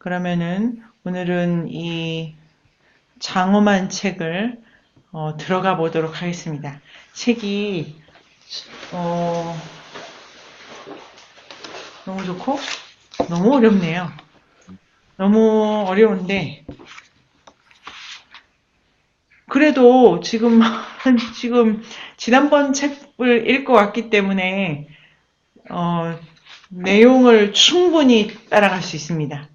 그러면은 오늘은 이 장엄한 책을 들어가 보도록 하겠습니다. 책이 어, 너무 좋고 너무 어렵네요. 너무 어려운데 그래도 지금 지난번 책을 읽고 왔기 때문에 내용을 충분히 따라갈 수 있습니다.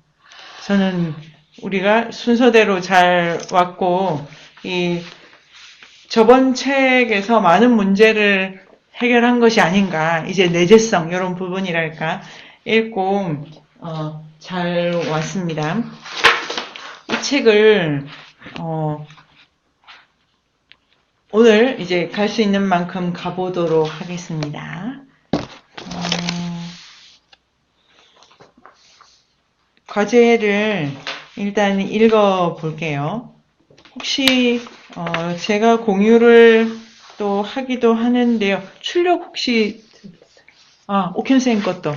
저는 우리가 순서대로 잘 왔고 이 저번 책에서 많은 문제를 해결한 것이 아닌가, 이제 내재성 이런 부분이랄까 읽고 잘 왔습니다. 이 책을 오늘 이제 갈 수 있는 만큼 가보도록 하겠습니다. 과제를 일단 읽어 볼게요. 혹시 제가 공유를 또 하기도 하는데요. 출력 혹시 옥현 선생님 것도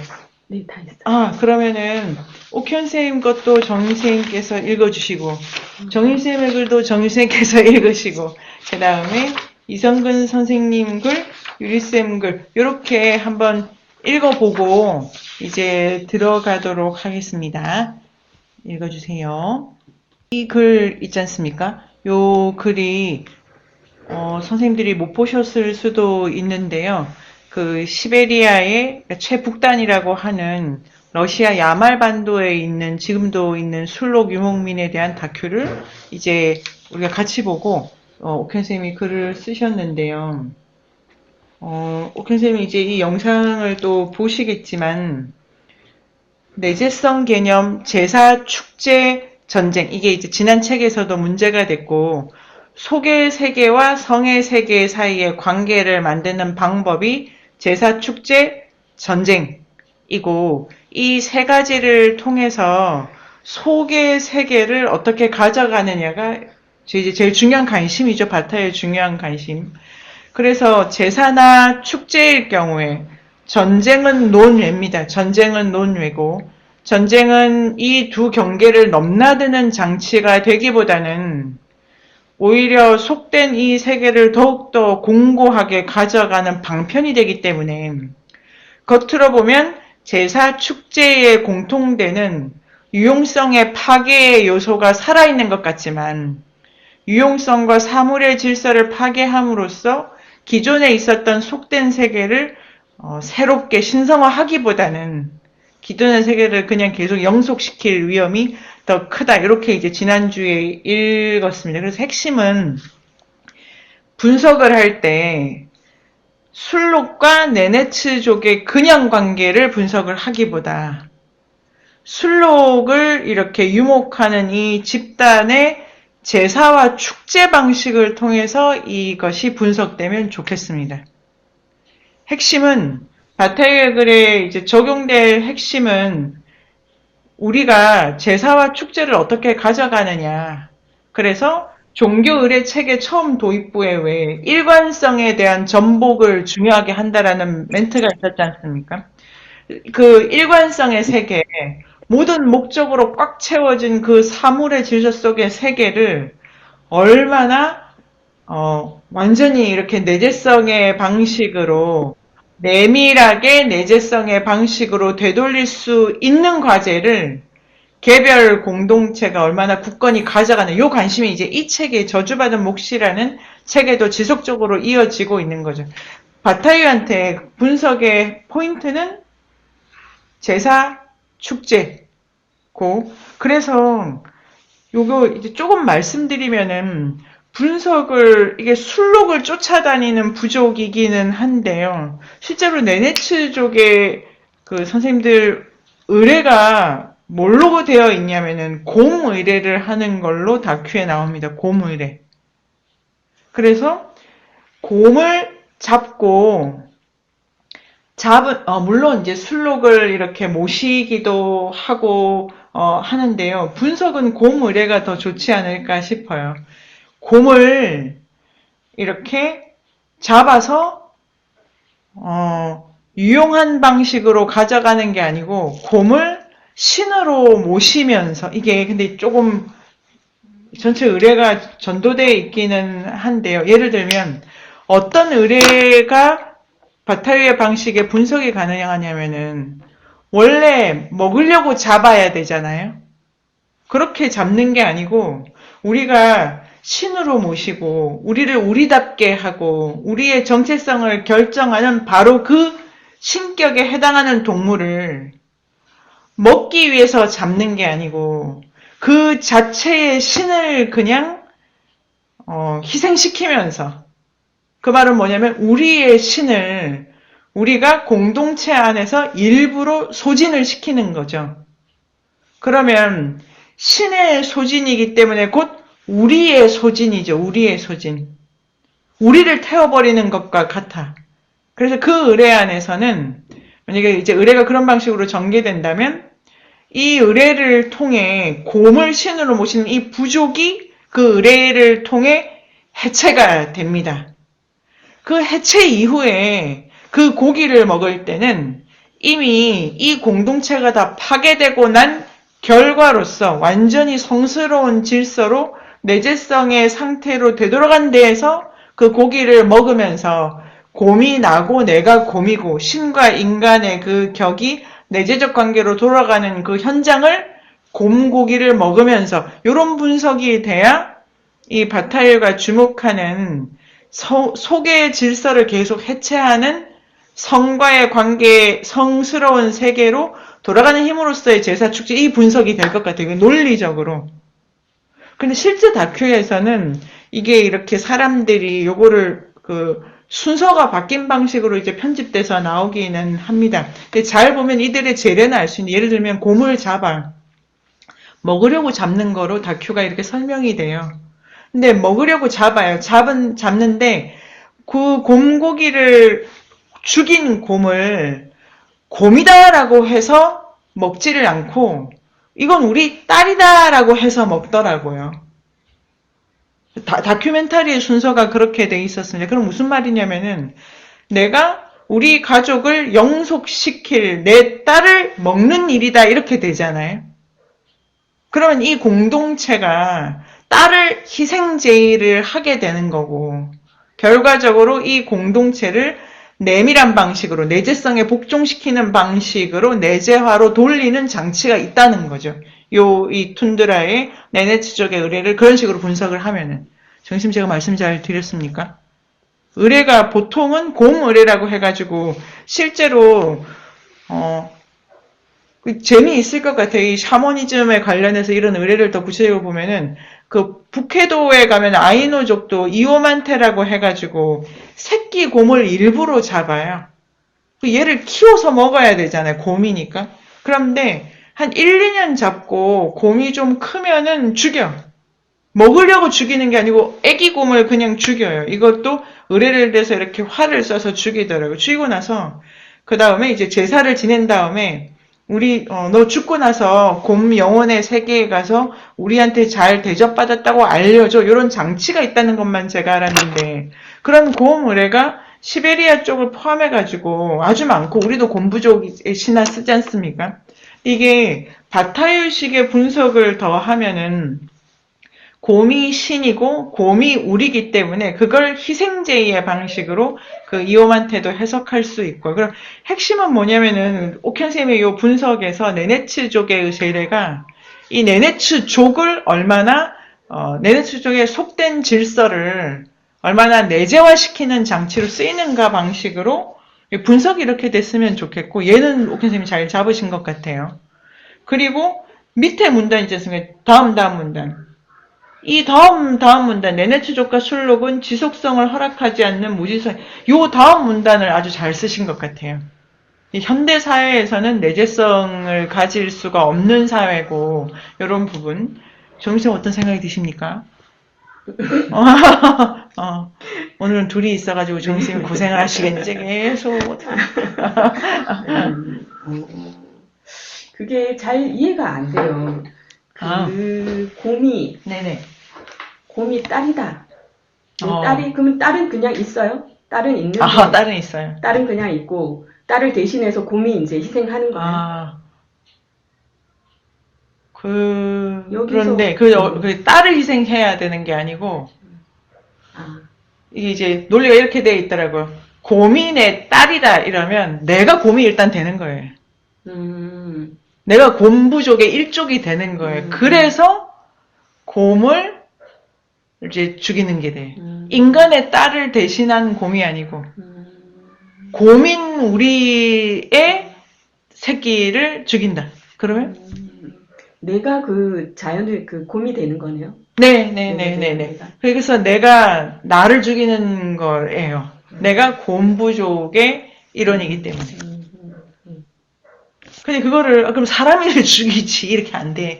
네, 다 있어요. 그러면은 옥현 선생님 것도 정희 선생님께서 읽어주시고 정희 선생님의 글도 정희 선생님께서 읽으시고 그 다음에 이성근 선생님 글, 유리쌤 글 이렇게 한번 읽어보고 이제 들어가도록 하겠습니다. 읽어주세요. 이 글 있지 않습니까? 요 글이 선생님들이 못 보셨을 수도 있는데요. 그 시베리아의 최북단이라고 하는 러시아 야말 반도에 있는 지금도 있는 술록 유목민에 대한 다큐를 이제 우리가 같이 보고 옥현 선생님이 글을 쓰셨는데요. 옥현 선생님이 이제 이 영상을 또 보시겠지만 내재성 개념, 제사, 축제, 전쟁 이게 이제 지난 책에서도 문제가 됐고 속의 세계와 성의 세계 사이의 관계를 만드는 방법이 제사, 축제, 전쟁이고 이 세 가지를 통해서 속의 세계를 어떻게 가져가느냐가 이제 제일 중요한 관심이죠. 바타의 중요한 관심. 그래서 제사나 축제일 경우에 전쟁은 논외입니다. 전쟁은 논외고 전쟁은 이 두 경계를 넘나드는 장치가 되기보다는 오히려 속된 이 세계를 더욱더 공고하게 가져가는 방편이 되기 때문에 겉으로 보면 제사 축제의 공통되는 유용성의 파괴의 요소가 살아있는 것 같지만 유용성과 사물의 질서를 파괴함으로써 기존에 있었던 속된 세계를 새롭게 신성화하기보다는 기존의 세계를 그냥 계속 영속시킬 위험이 더 크다. 이렇게 이제 지난주에 읽었습니다. 그래서 핵심은 분석을 할 때 술록과 네네츠족의 근영 관계를 분석을 하기보다 술록을 이렇게 유목하는 이 집단의 제사와 축제 방식을 통해서 이것이 분석되면 좋겠습니다. 핵심은 바타의 글에 이제 적용될 핵심은 우리가 제사와 축제를 어떻게 가져가느냐. 그래서 종교의례 책의 처음 도입부에 왜 일관성에 대한 전복을 중요하게 한다라는 멘트가 있었지 않습니까? 그 일관성의 세계, 모든 목적으로 꽉 채워진 그 사물의 질서 속의 세계를 얼마나 완전히 이렇게 내재성의 방식으로 내밀하게 내재성의 방식으로 되돌릴 수 있는 과제를 개별 공동체가 얼마나 굳건히 가져가는 요 관심이 이제 이 책의 저주받은 몫이라는 책에도 지속적으로 이어지고 있는 거죠. 바타이한테 분석의 포인트는 제사, 축제고 그래서 요거 이제 조금 말씀드리면은 분석을 이게 술록을 쫓아다니는 부족이기는 한데요. 실제로 네네츠족의 그 선생님들 의뢰가 뭘로 되어 있냐면은 곰의뢰를 하는 걸로 다큐에 나옵니다. 곰의뢰. 그래서 곰을 잡고 물론 이제 술록을 이렇게 모시기도 하고 하는데요. 분석은 곰 의뢰가 더 좋지 않을까 싶어요. 곰을 이렇게 잡아서 유용한 방식으로 가져가는 게 아니고 곰을 신으로 모시면서, 이게 근데 조금 전체 의례가 전도되어 있기는 한데요. 예를 들면 어떤 의례가 바타위의 방식에 분석이 가능하냐면은 원래 먹으려고 잡아야 되잖아요. 그렇게 잡는 게 아니고 우리가 신으로 모시고 우리를 우리답게 하고 우리의 정체성을 결정하는 바로 그 신격에 해당하는 동물을 먹기 위해서 잡는 게 아니고 그 자체의 신을 그냥 희생시키면서, 그 말은 뭐냐면 우리의 신을 우리가 공동체 안에서 일부러 소진을 시키는 거죠. 그러면 신의 소진이기 때문에 곧 우리의 소진이죠. 우리의 소진. 우리를 태워버리는 것과 같아. 그래서 그 의례 안에서는 만약에 이제 의례가 그런 방식으로 전개된다면 이 의례를 통해 곰을 신으로 모시는 이 부족이 그 의례를 통해 해체가 됩니다. 그 해체 이후에 그 고기를 먹을 때는 이미 이 공동체가 다 파괴되고 난 결과로서 완전히 성스러운 질서로 내재성의 상태로 되돌아간 데에서 그 고기를 먹으면서 곰이 나고 내가 곰이고 신과 인간의 그 격이 내재적 관계로 돌아가는 그 현장을 곰고기를 먹으면서 이런 분석이 돼야 이 바타일가 주목하는 속의 질서를 계속 해체하는 성과의 관계, 성스러운 세계로 돌아가는 힘으로써의 제사 축제, 이 분석이 될 것 같아요. 논리적으로. 근데 실제 다큐에서는 이게 이렇게 사람들이 요거를 순서가 바뀐 방식으로 이제 편집돼서 나오기는 합니다. 근데 잘 보면 이들의 재래는 알 수 있는, 예를 들면 곰을 잡아 먹으려고 잡는 거로 다큐가 이렇게 설명이 돼요. 근데 먹으려고 잡아요. 잡는데 그 곰고기를 죽인 곰을 곰이다라고 해서 먹지를 않고 이건 우리 딸이다라고 해서 먹더라고요. 다큐멘터리의 순서가 그렇게 돼 있었습니다. 그럼 무슨 말이냐면은 내가 우리 가족을 영속시킬 내 딸을 먹는 일이다 이렇게 되잖아요. 그러면 이 공동체가 딸을 희생제의를 하게 되는 거고 결과적으로 이 공동체를 내밀한 방식으로 내재성에 복종시키는 방식으로 내재화로 돌리는 장치가 있다는 거죠. 이 툰드라의 네네츠족의 의례를 그런 식으로 분석을 하면은. 정심 제가 말씀 잘 드렸습니까? 의례가 보통은 곰의례라고 해가지고 실제로 재미있을 것 같아요. 이 샤머니즘에 관련해서 이런 의례를 더 구체적으로 보면은 그 북해도에 가면 아이노족도 이오만테라고 해가지고 새끼 곰을 일부러 잡아요. 얘를 키워서 먹어야 되잖아요. 곰이니까. 그런데 한 1, 2년 잡고 곰이 좀 크면은 죽여. 먹으려고 죽이는 게 아니고 애기 곰을 그냥 죽여요. 이것도 의례를 대서 이렇게 활을 써서 죽이더라고요. 죽이고 나서 그 다음에 이제 제사를 지낸 다음에 너 죽고 나서 곰 영혼의 세계에 가서 우리한테 잘 대접받았다고 알려줘. 이런 장치가 있다는 것만 제가 알았는데, 그런 곰 의례가 시베리아 쪽을 포함해가지고 아주 많고, 우리도 곰부족의 신화 쓰지 않습니까? 이게 바타일식의 분석을 더 하면은, 곰이 신이고 곰이 우리기 때문에 그걸 희생제의의 방식으로 그 이오만테도 해석할 수 있고, 그럼 핵심은 뭐냐면은 옥현쌤의 이 분석에서 네네츠족의 세례가 이 네네츠족을 얼마나 네네츠족의 속된 질서를 얼마나 내재화시키는 장치로 쓰이는가 방식으로 분석이 이렇게 됐으면 좋겠고, 얘는 옥현쌤이 잘 잡으신 것 같아요. 그리고 밑에 문단 있지 않습니까? 다음 문단. 이 다음 문단, 네네츠족과 술록은 지속성을 허락하지 않는 무지성, 요 다음 문단을 아주 잘 쓰신 것 같아요. 이 현대 사회에서는 내재성을 가질 수가 없는 사회고, 이런 부분. 정신 어떤 생각이 드십니까? 오늘은 둘이 있어가지고 정신 고생을 하시겠지, 계속. 그게 잘 이해가 안 돼요. 곰이, 네네. 곰이 딸이다. 그러면 딸은 그냥 있어요? 딸은 있는데. 딸은 있어요. 딸은 그냥 있고, 딸을 대신해서 곰이 이제 희생하는 거예요. 그런데 그 딸을 희생해야 되는 게 아니고 아, 이게 이제 논리가 이렇게 돼 있더라고요. 곰이 내 딸이다 이러면 내가 곰이 일단 되는 거예요. 내가 곰부족의 일족이 되는 거예요. 그래서 곰을 이제 죽이는 게 돼. 인간의 딸을 대신한 곰이 아니고 곰인 우리의 새끼를 죽인다. 그러면 내가 그 자연을 그 곰이 되는 거네요. 네네네네네. 그래서 내가 나를 죽이는 거예요. 내가 곰부족의 일원이기 때문에. 근데 그거를 그럼 사람을 죽이지 이렇게 안 돼요.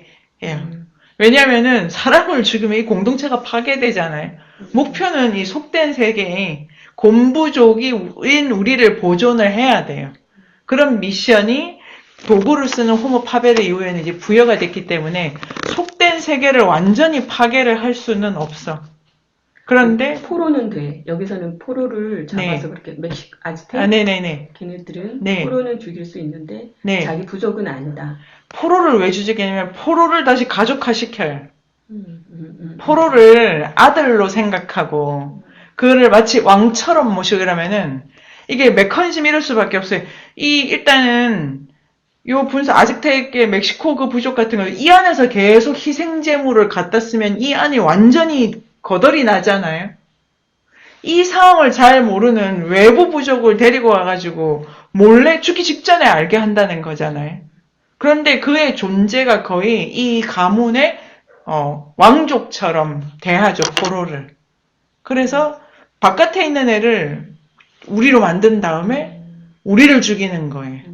왜냐면은 사람을 죽이면 이 공동체가 파괴되잖아요. 목표는 이 속된 세계에 곰부족인 우리를 보존을 해야 돼요. 그런 미션이 도구를 쓰는 호모 파베르 이후에는 이제 부여가 됐기 때문에 속된 세계를 완전히 파괴를 할 수는 없어. 그런데 포로는 돼. 여기서는 포로를 잡아서 그렇게 멕시코 아즈텍 네네네. 걔네들은 포로는 죽일 수 있는데 자기 부족은 아니다. 포로를 왜 죽이냐면 포로를 다시 가족화 시켜요. 포로를 아들로 생각하고 그를 마치 왕처럼 모시고 이러면은 이게 메커니즘이 이럴 수밖에 없어요. 일단은 요 분석 아즈텍의 멕시코 그 부족 같은 거 이 안에서 계속 희생제물을 갖다 쓰면 이 안이 완전히 거덜이 나잖아요. 이 상황을 잘 모르는 외부 부족을 데리고 와가지고 몰래 죽기 직전에 알게 한다는 거잖아요. 그런데 그의 존재가 거의 이 가문의 왕족처럼 대하죠, 포로를. 그래서 바깥에 있는 애를 우리로 만든 다음에 우리를 죽이는 거예요.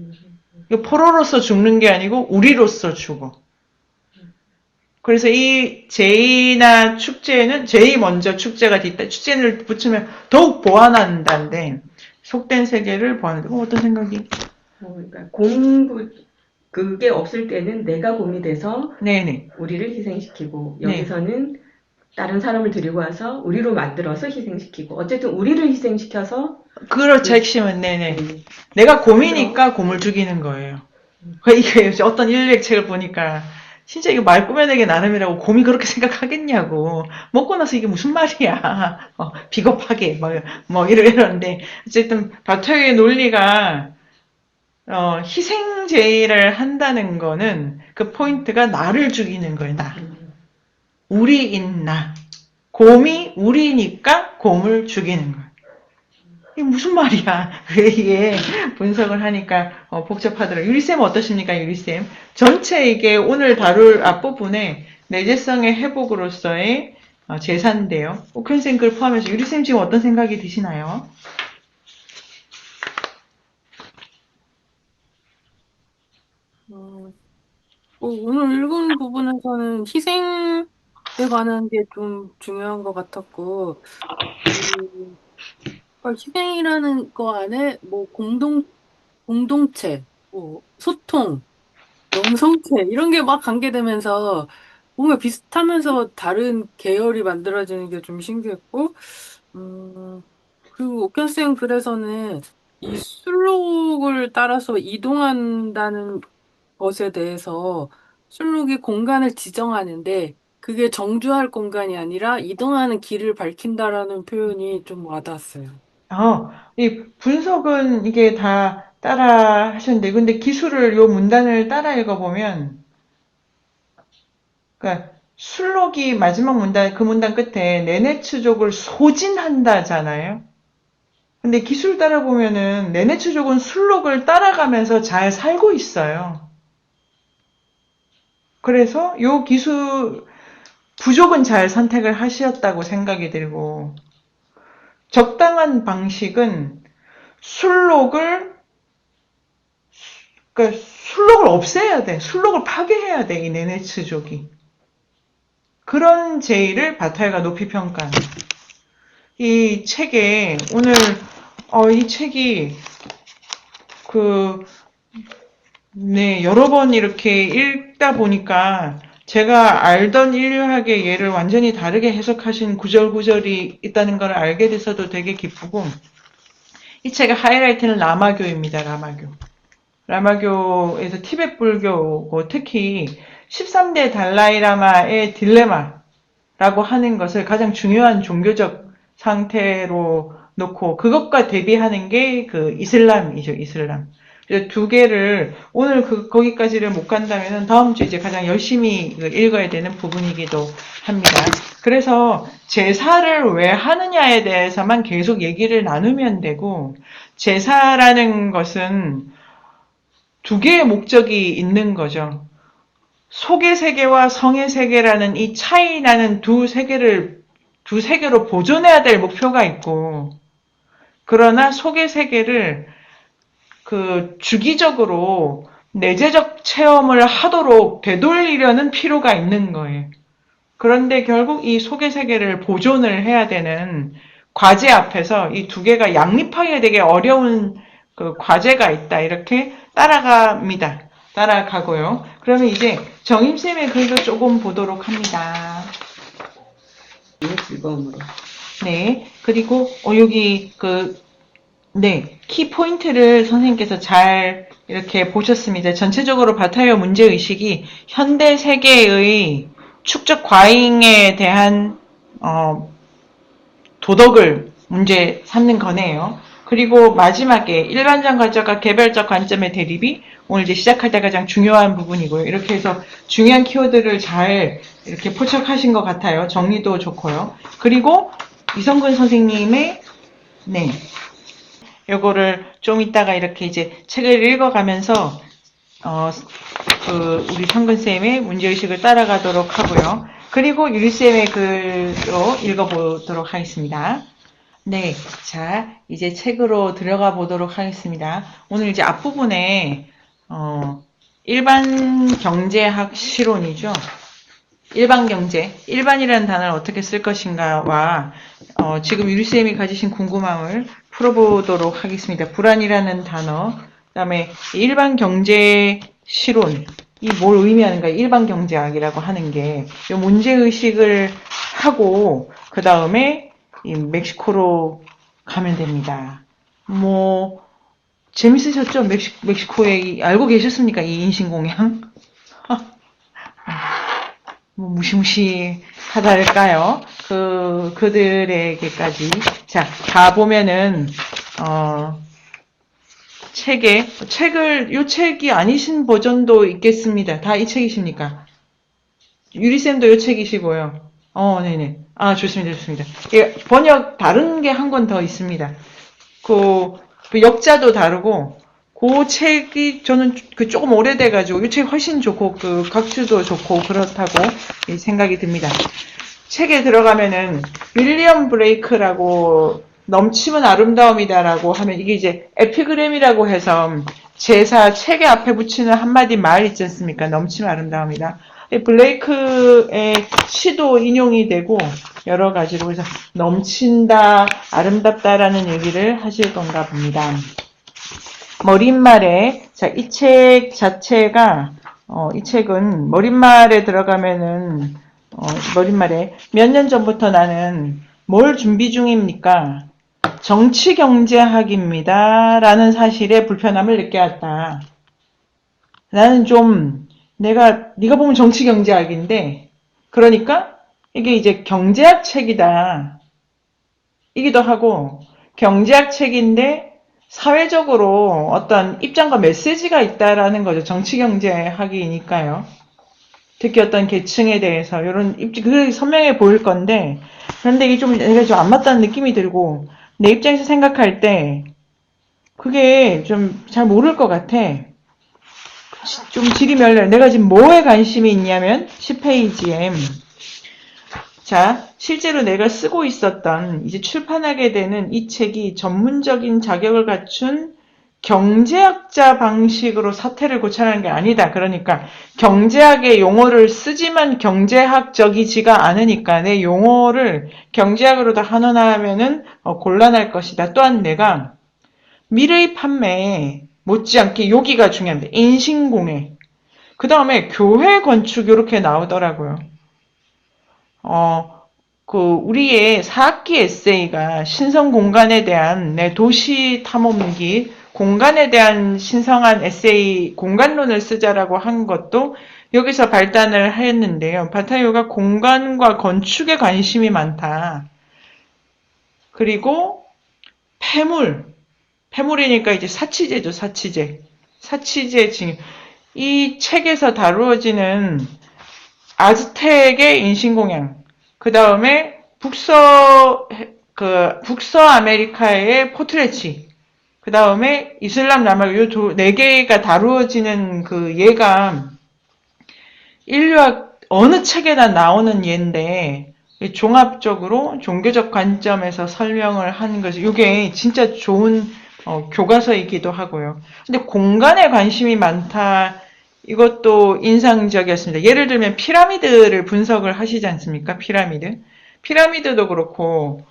포로로서 죽는 게 아니고 우리로서 죽어. 그래서 이 제이나 축제는 제이 먼저 축제가 뒤따 축제를 붙이면 더욱 보완한다는데 속된 세계를 보완한다. 어떤 생각이? 그러니까 그게 없을 때는 내가 곰이 돼서 우리를 희생시키고 여기서는 다른 사람을 데리고 와서 우리로 만들어서 희생시키고 어쨌든 우리를 희생시켜서 그렇죠. 핵심은 내가 곰이니까 곰을 죽이는 거예요. 이게 어떤 인류학책을 보니까 진짜 이거 말 꾸며내기 나름이라고 곰이 그렇게 생각하겠냐고. 먹고 나서 이게 무슨 말이야. 비겁하게 이러는데 어쨌든 바토의 논리가 희생제의를 한다는 거는 그 포인트가 나를 죽이는 거예요. 나. 우리인 나. 곰이 우리니까 곰을 죽이는 거예요. 이게 무슨 말이야. 왜 이게 분석을 하니까 복잡하더라고요. 유리쌤 어떠십니까, 유리쌤? 전체 이게 오늘 다룰 앞부분에 내재성의 회복으로서의 제사인데요. 옥현쌤 글 포함해서 유리쌤 지금 어떤 생각이 드시나요? 오늘 읽은 부분에서는 희생에 관한 게 좀 중요한 것 같았고, 희생이라는 거 안에 뭐 공동체, 뭐 소통, 영성체 이런 게 막 관계되면서 뭔가 비슷하면서 다른 계열이 만들어지는 게 좀 신기했고, 그리고 옥현쌤 글에서는 이 술록을 따라서 이동한다는 것에 대해서 술록이 공간을 지정하는데 그게 정주할 공간이 아니라 이동하는 길을 밝힌다라는 표현이 좀 와닿았어요. 이 분석은 이게 다 따라 하셨는데, 근데 기술을 요 문단을 따라 읽어보면, 그러니까 술록이 마지막 문단, 그 문단 끝에 네네츠족을 소진한다잖아요. 근데 기술 따라 보면은 네네츠족은 술록을 따라가면서 잘 살고 있어요. 그래서 요 기술, 부족은 잘 선택을 하셨다고 생각이 들고, 적당한 방식은 술록을 없애야 돼. 술록을 파괴해야 돼, 이 네네츠족이. 그런 제의를 바타이가 높이 평가한. 이 책에, 오늘, 이 책이, 여러 번 이렇게 읽다 보니까 제가 알던 인류학의 예를 완전히 다르게 해석하신 구절구절이 있다는 걸 알게 돼서도 되게 기쁘고, 이 책의 하이라이트는 라마교입니다, 라마교. 라마교에서 티벳 불교고 특히 13대 달라이라마의 딜레마라고 하는 것을 가장 중요한 종교적 상태로 놓고 그것과 대비하는 게 그 이슬람이죠, 이슬람. 두 개를 오늘 거기까지를 못 간다면 다음 주 이제 가장 열심히 읽어야 되는 부분이기도 합니다. 그래서 제사를 왜 하느냐에 대해서만 계속 얘기를 나누면 되고 제사라는 것은 두 개의 목적이 있는 거죠. 속의 세계와 성의 세계라는 이 차이 나는 두 세계로 보존해야 될 목표가 있고 그러나 속의 세계를 주기적으로 내재적 체험을 하도록 되돌리려는 필요가 있는 거예요. 그런데 결국 이 속의 세계를 보존을 해야 되는 과제 앞에서 이 두 개가 양립하기가 되게 어려운 그 과제가 있다. 이렇게 따라가고요. 그러면 이제 정임쌤의 글도 조금 보도록 합니다. 즐거움으로. 네. 그리고, 여기 키 포인트를 선생님께서 잘 이렇게 보셨습니다. 전체적으로 바타이어 문제의식이 현대 세계의 축적 과잉에 대한, 도덕을 문제 삼는 거네요. 그리고 마지막에 일반적 관점과 개별적 관점의 대립이 오늘 이제 시작할 때 가장 중요한 부분이고요. 이렇게 해서 중요한 키워드를 잘 이렇게 포착하신 것 같아요. 정리도 좋고요. 그리고 이성근 선생님의 요거를 좀 이따가 이렇게 이제 책을 읽어가면서 우리 성근쌤의 문제의식을 따라가도록 하고요. 그리고 유리쌤의 글도 읽어보도록 하겠습니다. 네, 자, 이제 책으로 들어가 보도록 하겠습니다. 오늘 이제 앞부분에, 일반 경제학 실론이죠. 일반 경제, 일반이라는 단어를 어떻게 쓸 것인가와, 지금 유리쌤이 가지신 궁금함을 풀어보도록 하겠습니다. 불안이라는 단어, 그 다음에 일반 경제 실론, 이 뭘 의미하는가, 일반 경제학이라고 하는 게, 이 문제의식을 하고, 그 다음에, 이 멕시코로 가면 됩니다. 재밌으셨죠? 멕시코에 알고 계셨습니까? 이 인신공양? 무시무시하달까요? 그들에게까지. 자, 가보면은, 요 책이 아니신 버전도 있겠습니다. 다 이 책이십니까? 유리쌤도 요 책이시고요. 네네. 좋습니다, 좋습니다. 예, 번역 다른 게 한 권 더 있습니다. 그 역자도 다르고, 그 책이 저는 조금 오래돼가지고, 이 책 훨씬 좋고, 각주도 좋고, 그렇다고 생각이 듭니다. 책에 들어가면은, 윌리엄 브레이크라고, 넘치면 아름다움이다라고 하면, 이게 이제 에피그램이라고 해서, 제사 책의 앞에 붙이는 한마디 말 있지 않습니까? 넘치면 아름다움이다. 블레이크의 시도 인용이 되고 여러 가지로 그래서 넘친다, 아름답다라는 얘기를 하실 건가 봅니다. 머릿말에 이 책 자체가 이 책은 머릿말에 들어가면은 머릿말에 몇 년 전부터 나는 뭘 준비 중입니까? 정치경제학입니다. 라는 사실에 불편함을 느껴왔다. 나는 좀 네가 보면 정치경제학인데, 그러니까 이게 이제 경제학 책이다. 이기도 하고, 경제학 책인데 사회적으로 어떤 입장과 메시지가 있다라는 거죠. 정치경제학이니까요. 특히 어떤 계층에 대해서 이런 그게 선명해 보일 건데, 그런데 이게 내가 좀 안 맞다는 느낌이 들고, 내 입장에서 생각할 때 그게 좀 잘 모를 것 같아. 좀 질이 멸려. 내가 지금 뭐에 관심이 있냐면 10페이지에 자, 실제로 내가 쓰고 있었던 이제 출판하게 되는 이 책이 전문적인 자격을 갖춘 경제학자 방식으로 사태를 고찰하는 게 아니다. 그러니까 경제학의 용어를 쓰지만 경제학적이지가 않으니까 내 용어를 경제학으로 다 한원화하면은 곤란할 것이다. 또한 내가 미래의 판매에 못지않게 여기가 중요합니다. 인신공예. 그 다음에 교회 건축 이렇게 나오더라고요. 우리의 4학기 에세이가 신성 공간에 대한 내 도시 탐험기 공간에 대한 신성한 에세이 공간론을 쓰자라고 한 것도 여기서 발단을 했는데요. 바타이어가 공간과 건축에 관심이 많다. 그리고 폐물이니까 이제 사치제죠, 사치제. 사치제 증. 이 책에서 다루어지는 아즈텍의 인신공양, 그 다음에 북서 아메리카의 포트레치, 그 다음에 이슬람 라마교 요 네 개가 다루어지는 그 예가 인류학 어느 책에나 나오는 예인데 종합적으로 종교적 관점에서 설명을 하는 것이 이게 진짜 좋은 교과서이기도 하고요. 근데 공간에 관심이 많다. 이것도 인상적이었습니다. 예를 들면 피라미드를 분석을 하시지 않습니까? 피라미드도 그렇고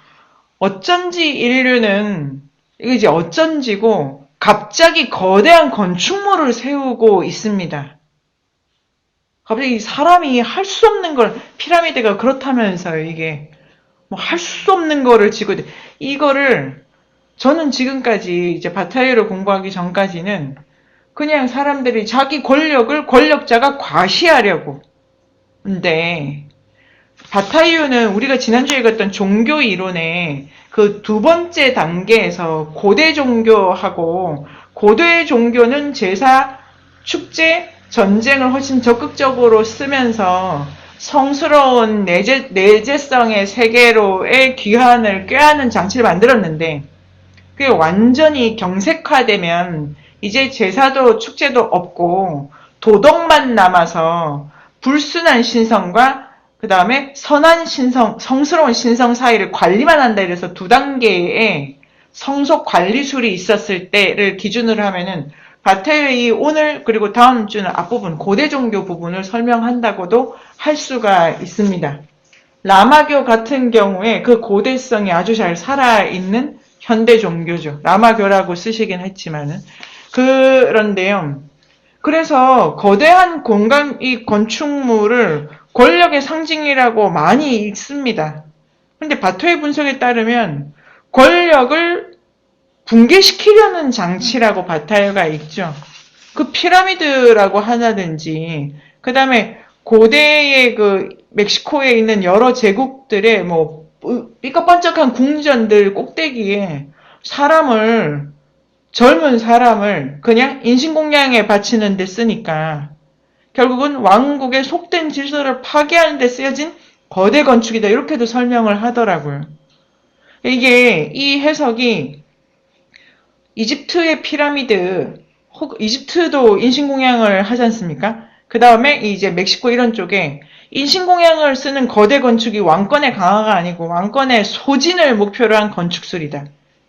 어쩐지 인류는 이거 이제 어쩐지고 갑자기 거대한 건축물을 세우고 있습니다. 갑자기 사람이 할 수 없는 걸 피라미드가 그렇다면서요. 이게 뭐 할 수 없는 거를 지고 이거를 저는 지금까지 이제 바타이어를 공부하기 전까지는 그냥 사람들이 자기 권력을 권력자가 과시하려고. 근데 바타이어는 우리가 지난주에 읽었던 종교 이론의 그 두 번째 단계에서 고대 종교하고 고대 종교는 제사, 축제, 전쟁을 훨씬 적극적으로 쓰면서 성스러운 내재성의 세계로의 귀환을 꾀하는 장치를 만들었는데 그게 완전히 경색화되면 이제 제사도 축제도 없고 도덕만 남아서 불순한 신성과 그 다음에 선한 신성, 성스러운 신성 사이를 관리만 한다 이래서 두 단계의 성속 관리술이 있었을 때를 기준으로 하면은 바타이어의 오늘 그리고 다음 주는 앞부분 고대 종교 부분을 설명한다고도 할 수가 있습니다. 라마교 같은 경우에 그 고대성이 아주 잘 살아있는 현대 종교죠. 라마교라고 쓰시긴 했지만은 그런데요. 그래서 거대한 공간 이 건축물을 권력의 상징이라고 많이 읽습니다. 근데 바토의 분석에 따르면 권력을 붕괴시키려는 장치라고 바타이어가 읽죠. 그 피라미드라고 하나든지 그 다음에 고대의 그 멕시코에 있는 여러 제국들의 뭐 삐까뻔쩍한 궁전들 꼭대기에 젊은 사람을 그냥 인신공양에 바치는 데 쓰니까 결국은 왕국의 속된 질서를 파괴하는 데 쓰여진 거대 건축이다. 이렇게도 설명을 하더라고요. 이 해석이 이집트의 피라미드, 이집트도 인신공양을 하지 않습니까? 그 다음에 이제 멕시코 이런 쪽에 인신공양을 쓰는 거대 건축이 왕권의 강화가 아니고 왕권의 소진을 목표로 한 건축술이다.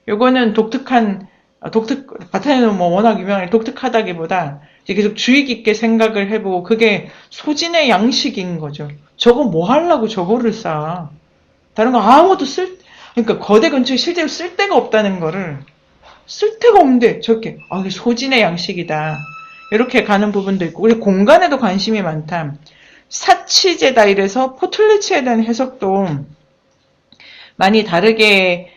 요거는 바타이어는 뭐 워낙 유명해 독특하다기보다 계속 주의 깊게 생각을 해보고 그게 소진의 양식인 거죠. 저거 뭐 하려고 저거를 쌓아. 다른 거 아무것도 그러니까 거대 건축이 실제로 쓸데가 없다는 거를 쓸데가 없는데 저렇게 이게 소진의 양식이다. 이렇게 가는 부분도 있고 우리 공간에도 관심이 많다. 사치제다 이래서 포틀리치에 대한 해석도 많이 다르게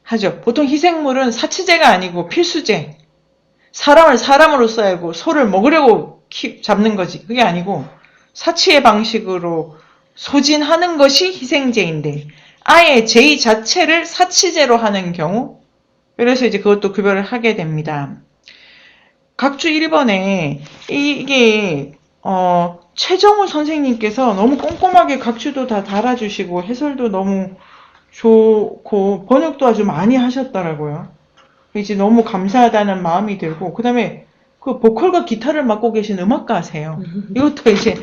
하죠. 보통 희생물은 사치제가 아니고 필수제. 사람을 사람으로 써야고 소를 먹으려고 잡는 거지. 그게 아니고 사치의 방식으로 소진하는 것이 희생제인데 아예 제의 자체를 사치제로 하는 경우 그래서 이제 그것도 구별을 하게 됩니다. 각주 1번에 이게 최정우 선생님께서 너무 꼼꼼하게 각주도 다 달아주시고 해설도 너무 좋고 번역도 아주 많이 하셨더라고요. 이제 너무 감사하다는 마음이 들고 그 다음에 그 보컬과 기타를 맡고 계신 음악가세요. 이것도 이제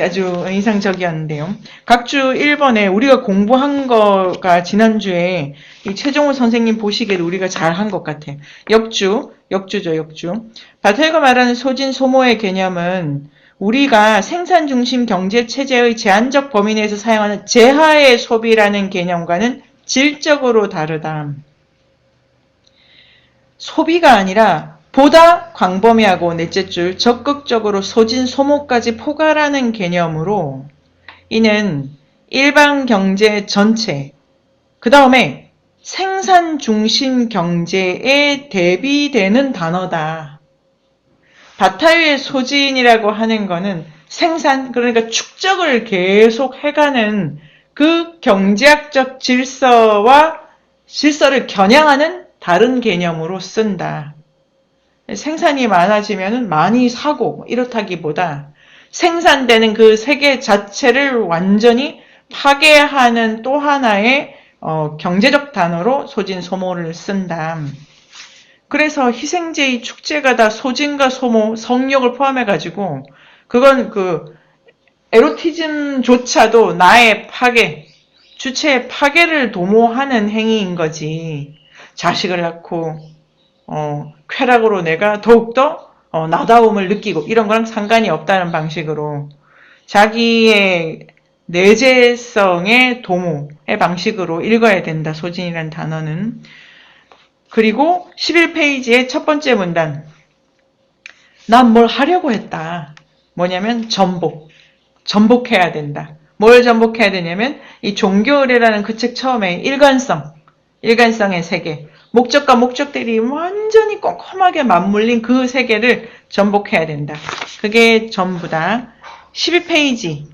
아주 인상적이었는데요. 각주 1번에 우리가 공부한 거가 지난주에 이 최종호 선생님 보시기에도 우리가 잘한 것 같아요. 역주죠. 바타이어가 말하는 소진 소모의 개념은 우리가 생산 중심 경제 체제의 제한적 범위 내에서 사용하는 재하의 소비라는 개념과는 질적으로 다르다. 소비가 아니라 보다 광범위하고 넷째 줄 적극적으로 소진 소모까지 포괄하는 개념으로 이는 일반 경제 전체 그 다음에 생산 중심 경제에 대비되는 단어다. 바타유의 소진이라고 하는 거는 생산, 그러니까 축적을 계속 해가는 그 경제학적 질서를 겨냥하는 다른 개념으로 쓴다. 생산이 많아지면 많이 사고 이렇다기보다 생산되는 그 세계 자체를 완전히 파괴하는 또 하나의 경제적 단어로 소진, 소모를 쓴다. 그래서 희생제의 축제가 다 소진과 소모, 성욕을 포함해가지고 그건 에로티즘조차도 나의 파괴, 주체의 파괴를 도모하는 행위인 거지. 자식을 낳고 쾌락으로 내가 더욱더 나다움을 느끼고 이런 거랑 상관이 없다는 방식으로 자기의 내재성의 도모의 방식으로 읽어야 된다. 소진이라는 단어는. 그리고 11페이지의 첫 번째 문단. 난 뭘 하려고 했다. 뭐냐면 전복해야 된다. 뭘 전복해야 되냐면 이 종교의례라는 그 책 처음에 일관성의 세계, 목적과 목적들이 완전히 꼼꼼하게 맞물린 그 세계를 전복해야 된다. 그게 전부다. 12페이지.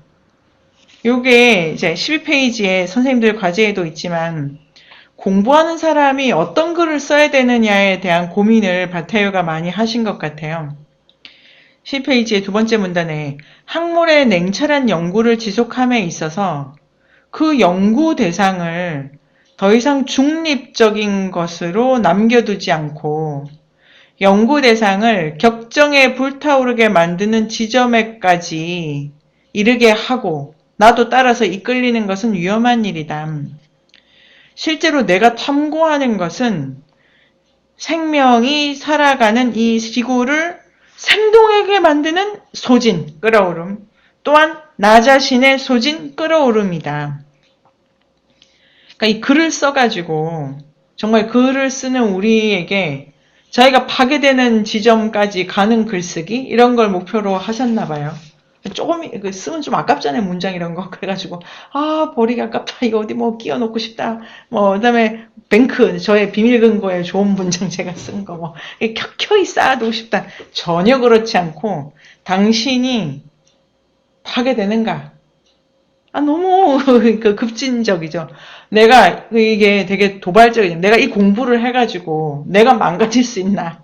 요게 이제 12페이지에 선생님들 과제에도 있지만 공부하는 사람이 어떤 글을 써야 되느냐에 대한 고민을 바타요가 많이 하신 것 같아요. 10페이지의 두 번째 문단에 학문의 냉철한 연구를 지속함에 있어서 그 연구 대상을 더 이상 중립적인 것으로 남겨두지 않고 연구 대상을 격정에 불타오르게 만드는 지점에까지 이르게 하고 나도 따라서 이끌리는 것은 위험한 일이다. 실제로 내가 탐구하는 것은 생명이 살아가는 이 지구를 생동하게 만드는 소진, 끌어오름, 또한 나 자신의 소진, 끌어오름이다. 그러니까 이 글을 써가지고 정말 글을 쓰는 우리에게 자기가 파괴되는 지점까지 가는 글쓰기 이런 걸 목표로 하셨나 봐요. 조금 쓰면 좀 아깝잖아요. 문장 이런 거. 그래가지고 버리기 아깝다. 이거 어디 뭐 끼워놓고 싶다. 그다음에 뱅크 저의 비밀 근거에 좋은 문장 제가 쓴 거 뭐 켜켜이 쌓아두고 싶다. 전혀 그렇지 않고 당신이 파괴되는가? 너무 급진적이죠. 내가 이게 되게 도발적이죠. 내가 이 공부를 해가지고 내가 망가질 수 있나?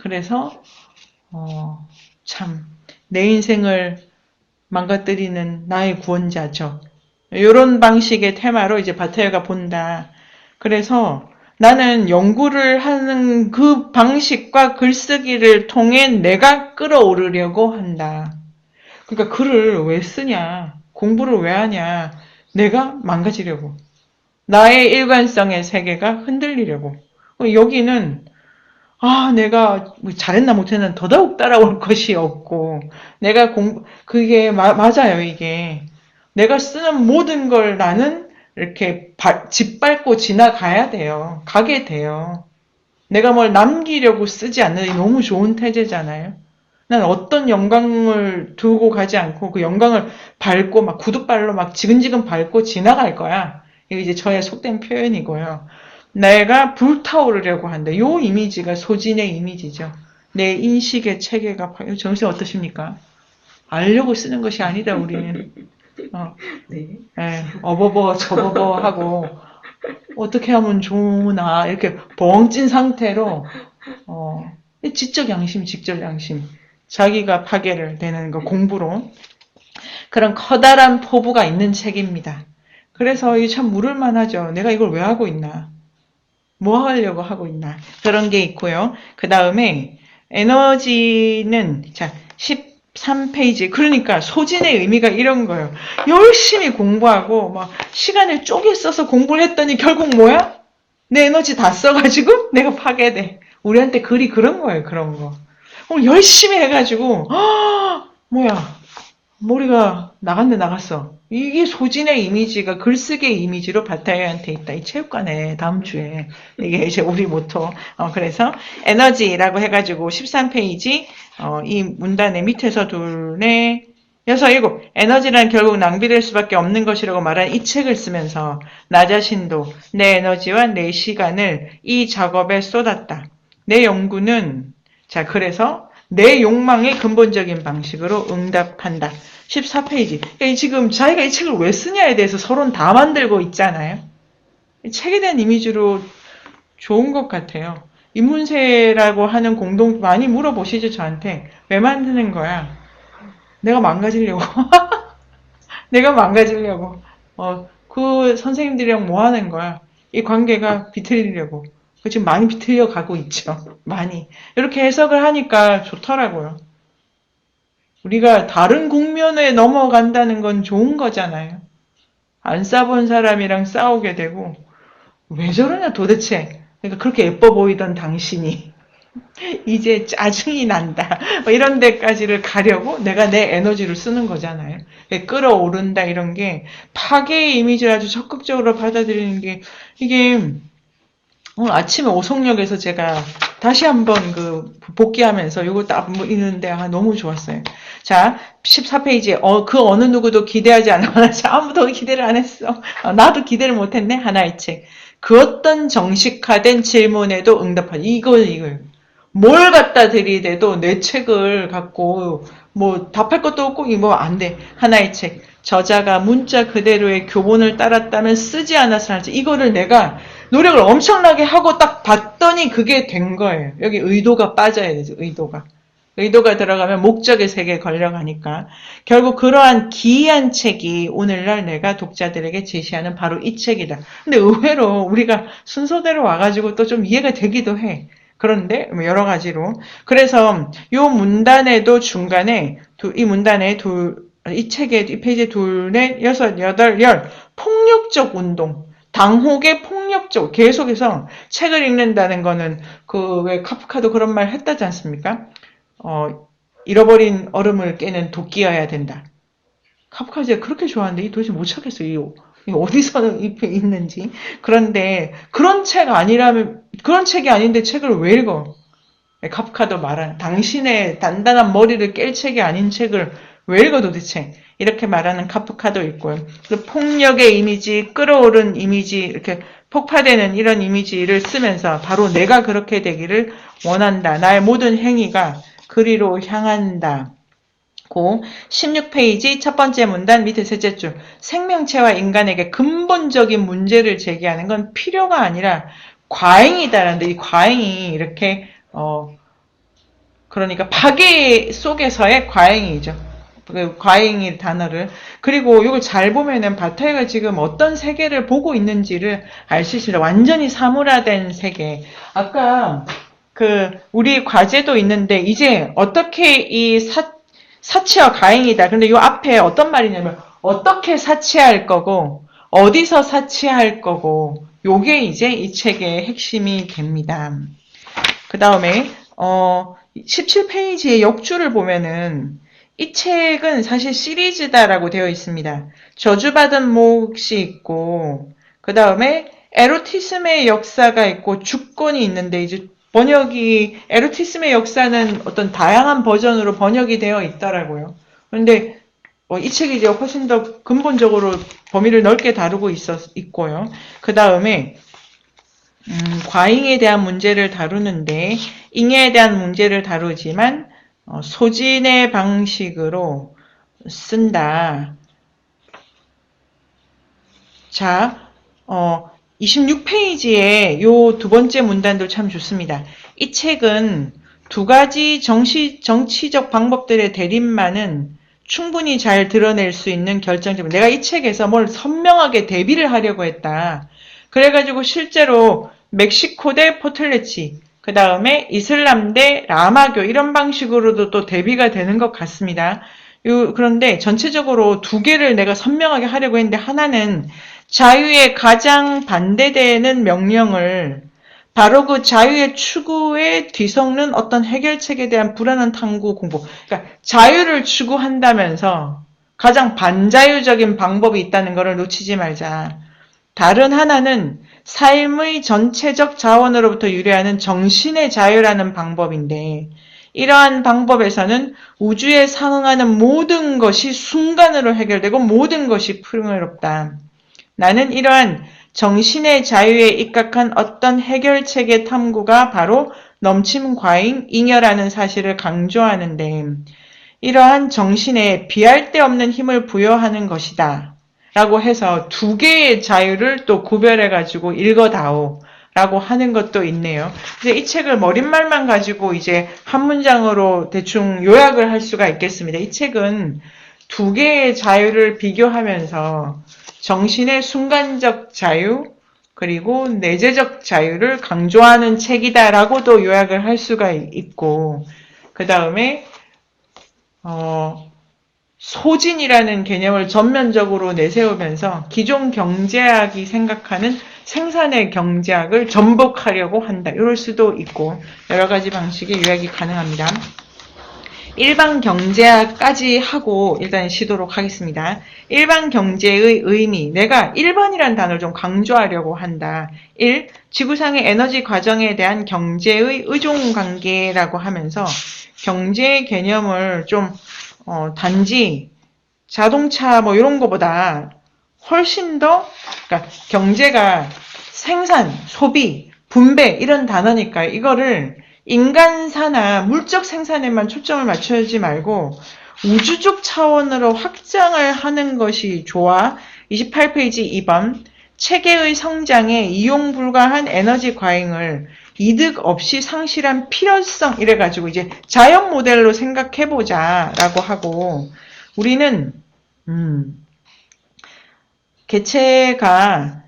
그래서 참 내 인생을 망가뜨리는 나의 구원자죠. 이런 방식의 테마로 이제 바타요가 본다. 그래서 나는 연구를 하는 그 방식과 글쓰기를 통해 내가 끌어오르려고 한다. 그러니까 글을 왜 쓰냐? 공부를 왜 하냐? 내가 망가지려고. 나의 일관성의 세계가 흔들리려고. 여기는 내가 잘했나 못했나 더더욱 따라올 것이 없고 내가 그게 맞아요. 이게 내가 쓰는 모든 걸 나는 이렇게 짓밟고 지나가야 돼요. 가게 돼요. 내가 뭘 남기려고 쓰지 않는 너무 좋은 태제잖아요. 난 어떤 영광을 두고 가지 않고 그 영광을 밟고 막 구두발로 막 지근지근 밟고 지나갈 거야. 이게 이제 저의 속된 표현이고요. 내가 불타오르려고 한다. 요 이미지가 소진의 이미지죠. 내 인식의 체계가 정신 어떠십니까? 알려고 쓰는 것이 아니다. 우리는 어버버 저버버 하고 어떻게 하면 좋으나 이렇게 벙찐 상태로 지적 양심, 직접 양심, 자기가 파괴를 되는 거 공부로 그런 커다란 포부가 있는 책입니다. 그래서 이게 참 물을 만하죠. 내가 이걸 왜 하고 있나? 뭐 하려고 하고 있나? 그런 게 있고요. 그 다음에 에너지는 자 13페이지 그러니까 소진의 의미가 이런 거예요. 열심히 공부하고 막 시간을 쪼개 써서 공부를 했더니 결국 뭐야? 내 에너지 다 써가지고 내가 파괴돼. 우리한테 글이 그런 거예요. 그런 거. 열심히 해가지고 뭐야 머리가 나갔어. 이게 소진의 이미지가 글쓰기의 이미지로 바타요한테 있다. 이 체육관에 다음 주에 이게 이제 우리 모토. 그래서 에너지라고 해가지고 13페이지 이 문단의 밑에서 둘에 6, 7 에너지란 결국 낭비될 수밖에 없는 것이라고 말한 이 책을 쓰면서 나 자신도 내 에너지와 내 시간을 이 작업에 쏟았다. 내 연구는 자, 그래서 내 욕망의 근본적인 방식으로 응답한다. 14페이지. 지금 자기가 이 책을 왜 쓰냐에 대해서 서로는 다 만들고 있잖아요. 이 책에 대한 이미지로 좋은 것 같아요. 인문세라고 하는 공동, 많이 물어보시죠, 저한테. 왜 만드는 거야? 내가 망가지려고. 내가 망가지려고. 그 선생님들이랑 뭐 하는 거야? 이 관계가 비틀리려고. 지금 많이 비틀려 가고 있죠. 많이. 이렇게 해석을 하니까 좋더라고요. 우리가 다른 국면에 넘어간다는 건 좋은 거잖아요. 안 싸본 사람이랑 싸우게 되고, 왜 저러냐 도대체. 그러니까 그렇게 예뻐 보이던 당신이 이제 짜증이 난다. 뭐 이런 데까지를 가려고 내가 내 에너지를 쓰는 거잖아요. 끌어오른다 이런 게 파괴의 이미지를 아주 적극적으로 받아들이는 게 이게 오늘 아침에 오송역에서 제가 다시 한번 복귀하면서 이거 딱 읽는데 너무 좋았어요. 자, 14페이지에 그 어느 누구도 기대하지 않아. 아무도 기대를 안 했어. 나도 기대를 못했네. 하나의 책. 그 어떤 정식화된 질문에도 응답하지. 이걸. 뭘 갖다 들이대도 내 책을 갖고 뭐 답할 것도 없고 이거 안 돼. 하나의 책. 저자가 문자 그대로의 교본을 따랐다면 쓰지 않았을 지 이거를 내가 노력을 엄청나게 하고 딱 봤더니 그게 된 거예요. 여기 의도가 빠져야 되죠. 의도가 들어가면 목적의 세계에 걸려가니까 결국 그러한 기이한 책이 오늘날 내가 독자들에게 제시하는 바로 이 책이다. 근데 의외로 우리가 순서대로 와가지고 또 좀 이해가 되기도 해. 그런데 여러 가지로 그래서 요 문단에도 중간에 이 책에 이 페이지 둘, 넷, 여섯, 여덟, 열 폭력적 운동 당혹의 폭력적 계속해서 책을 읽는다는 거는 왜 카프카도 그런 말 했다지 않습니까? 잃어버린 얼음을 깨는 도끼여야 된다. 카프카가 그렇게 좋아하는데 도대체 못 찾겠어요. 이 어디서 있는지. 그런데 그런 책이 아닌데 책을 왜 읽어? 카프카도 말하는 당신의 단단한 머리를 깰 책이 아닌 책을 왜 읽어 도대체? 이렇게 말하는 카프카도 있고요. 폭력의 이미지, 끌어오른 이미지, 이렇게 폭파되는 이런 이미지를 쓰면서 바로 내가 그렇게 되기를 원한다. 나의 모든 행위가 그리로 향한다. 16페이지 첫 번째 문단 밑에 셋째 줄. 생명체와 인간에게 근본적인 문제를 제기하는 건 필요가 아니라 과잉이다라는데 이 과잉이 이렇게 그러니까 파괴 속에서의 과잉이죠. 그 과잉의 단어를. 그리고 이걸 잘 보면은 바타이가 지금 어떤 세계를 보고 있는지를 알 수 있습니다. 완전히 사물화된 세계. 아까 우리 과제도 있는데 이제 어떻게 이 사치와 과잉이다. 근데 이 앞에 어떤 말이냐면 어떻게 사치할 거고 어디서 사치할 거고 요게 이제 이 책의 핵심이 됩니다. 그 다음에 17페이지의 역주를 보면은 이 책은 사실 시리즈다라고 되어 있습니다. 저주받은 몫이 있고 그 다음에 에로티즘의 역사가 있고 주권이 있는데 이제 번역이 에로티즘의 역사는 어떤 다양한 버전으로 번역이 되어 있더라고요. 그런데 이 책이 이제 훨씬 더 근본적으로 범위를 넓게 다루고 있고요. 그 다음에 과잉에 대한 문제를 다루는데 잉여에 대한 문제를 다루지만 소진의 방식으로 쓴다. 자, 26페이지에 요 두 번째 문단도 참 좋습니다. 이 책은 두 가지 정치적 방법들의 대립만은 충분히 잘 드러낼 수 있는 결정점. 내가 이 책에서 뭘 선명하게 대비를 하려고 했다. 그래가지고 실제로 멕시코 대 포틀레치, 그 다음에 이슬람 대 라마교 이런 방식으로도 또 대비가 되는 것 같습니다. 그런데 전체적으로 두 개를 내가 선명하게 하려고 했는데 하나는 자유에 가장 반대되는 명령을 바로 그 자유의 추구에 뒤섞는 어떤 해결책에 대한 불안한 탐구 공부. 그러니까 자유를 추구한다면서 가장 반자유적인 방법이 있다는 것을 놓치지 말자. 다른 하나는 삶의 전체적 자원으로부터 유래하는 정신의 자유라는 방법인데 이러한 방법에서는 우주에 상응하는 모든 것이 순간으로 해결되고 모든 것이 풍요롭다. 나는 이러한 정신의 자유에 입각한 어떤 해결책의 탐구가 바로 넘침 과잉, 잉여라는 사실을 강조하는데 이러한 정신에 비할 데 없는 힘을 부여하는 것이다. 라고 해서 두 개의 자유를 또 구별해가지고 읽어다오. 라고 하는 것도 있네요. 이제 이 책을 머릿말만 가지고 이제 한 문장으로 대충 요약을 할 수가 있겠습니다. 이 책은 두 개의 자유를 비교하면서 정신의 순간적 자유, 그리고 내재적 자유를 강조하는 책이다라고도 요약을 할 수가 있고, 그 다음에 소진이라는 개념을 전면적으로 내세우면서 기존 경제학이 생각하는 생산의 경제학을 전복하려고 한다. 이럴 수도 있고 여러 가지 방식의 요약이 가능합니다. 일반 경제학까지 하고 일단 쉬도록 하겠습니다. 일반 경제의 의미, 내가 1번이라는 단어를 좀 강조하려고 한다. 1. 지구상의 에너지 과정에 대한 경제의 의존관계라고 하면서 경제의 개념을 좀 단지 자동차 뭐 이런 거보다 훨씬 더, 그러니까 경제가 생산, 소비, 분배 이런 단어니까 이거를 인간사나 물적 생산에만 초점을 맞추지 말고 우주적 차원으로 확장을 하는 것이 좋아. 28페이지 2번. 체계의 성장에 이용 불가한 에너지 과잉을 이득 없이 상실한 필요성 이래가지고 이제 자연 모델로 생각해보자 라고 하고 우리는 개체가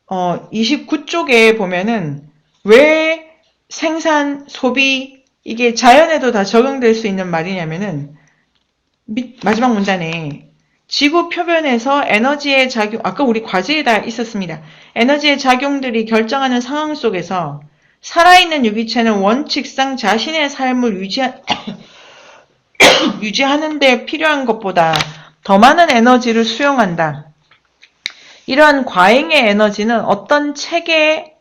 29쪽에 보면은 왜 생산, 소비 이게 자연에도 다 적용될 수 있는 말이냐면은 마지막 문단에 지구 표면에서 에너지의 작용, 아까 우리 과제에 다 있었습니다. 에너지의 작용들이 결정하는 상황 속에서 살아있는 유기체는 원칙상 자신의 삶을 유지하는 데 필요한 것보다 더 많은 에너지를 수용한다. 이러한 과잉의 에너지는 어떤 체계의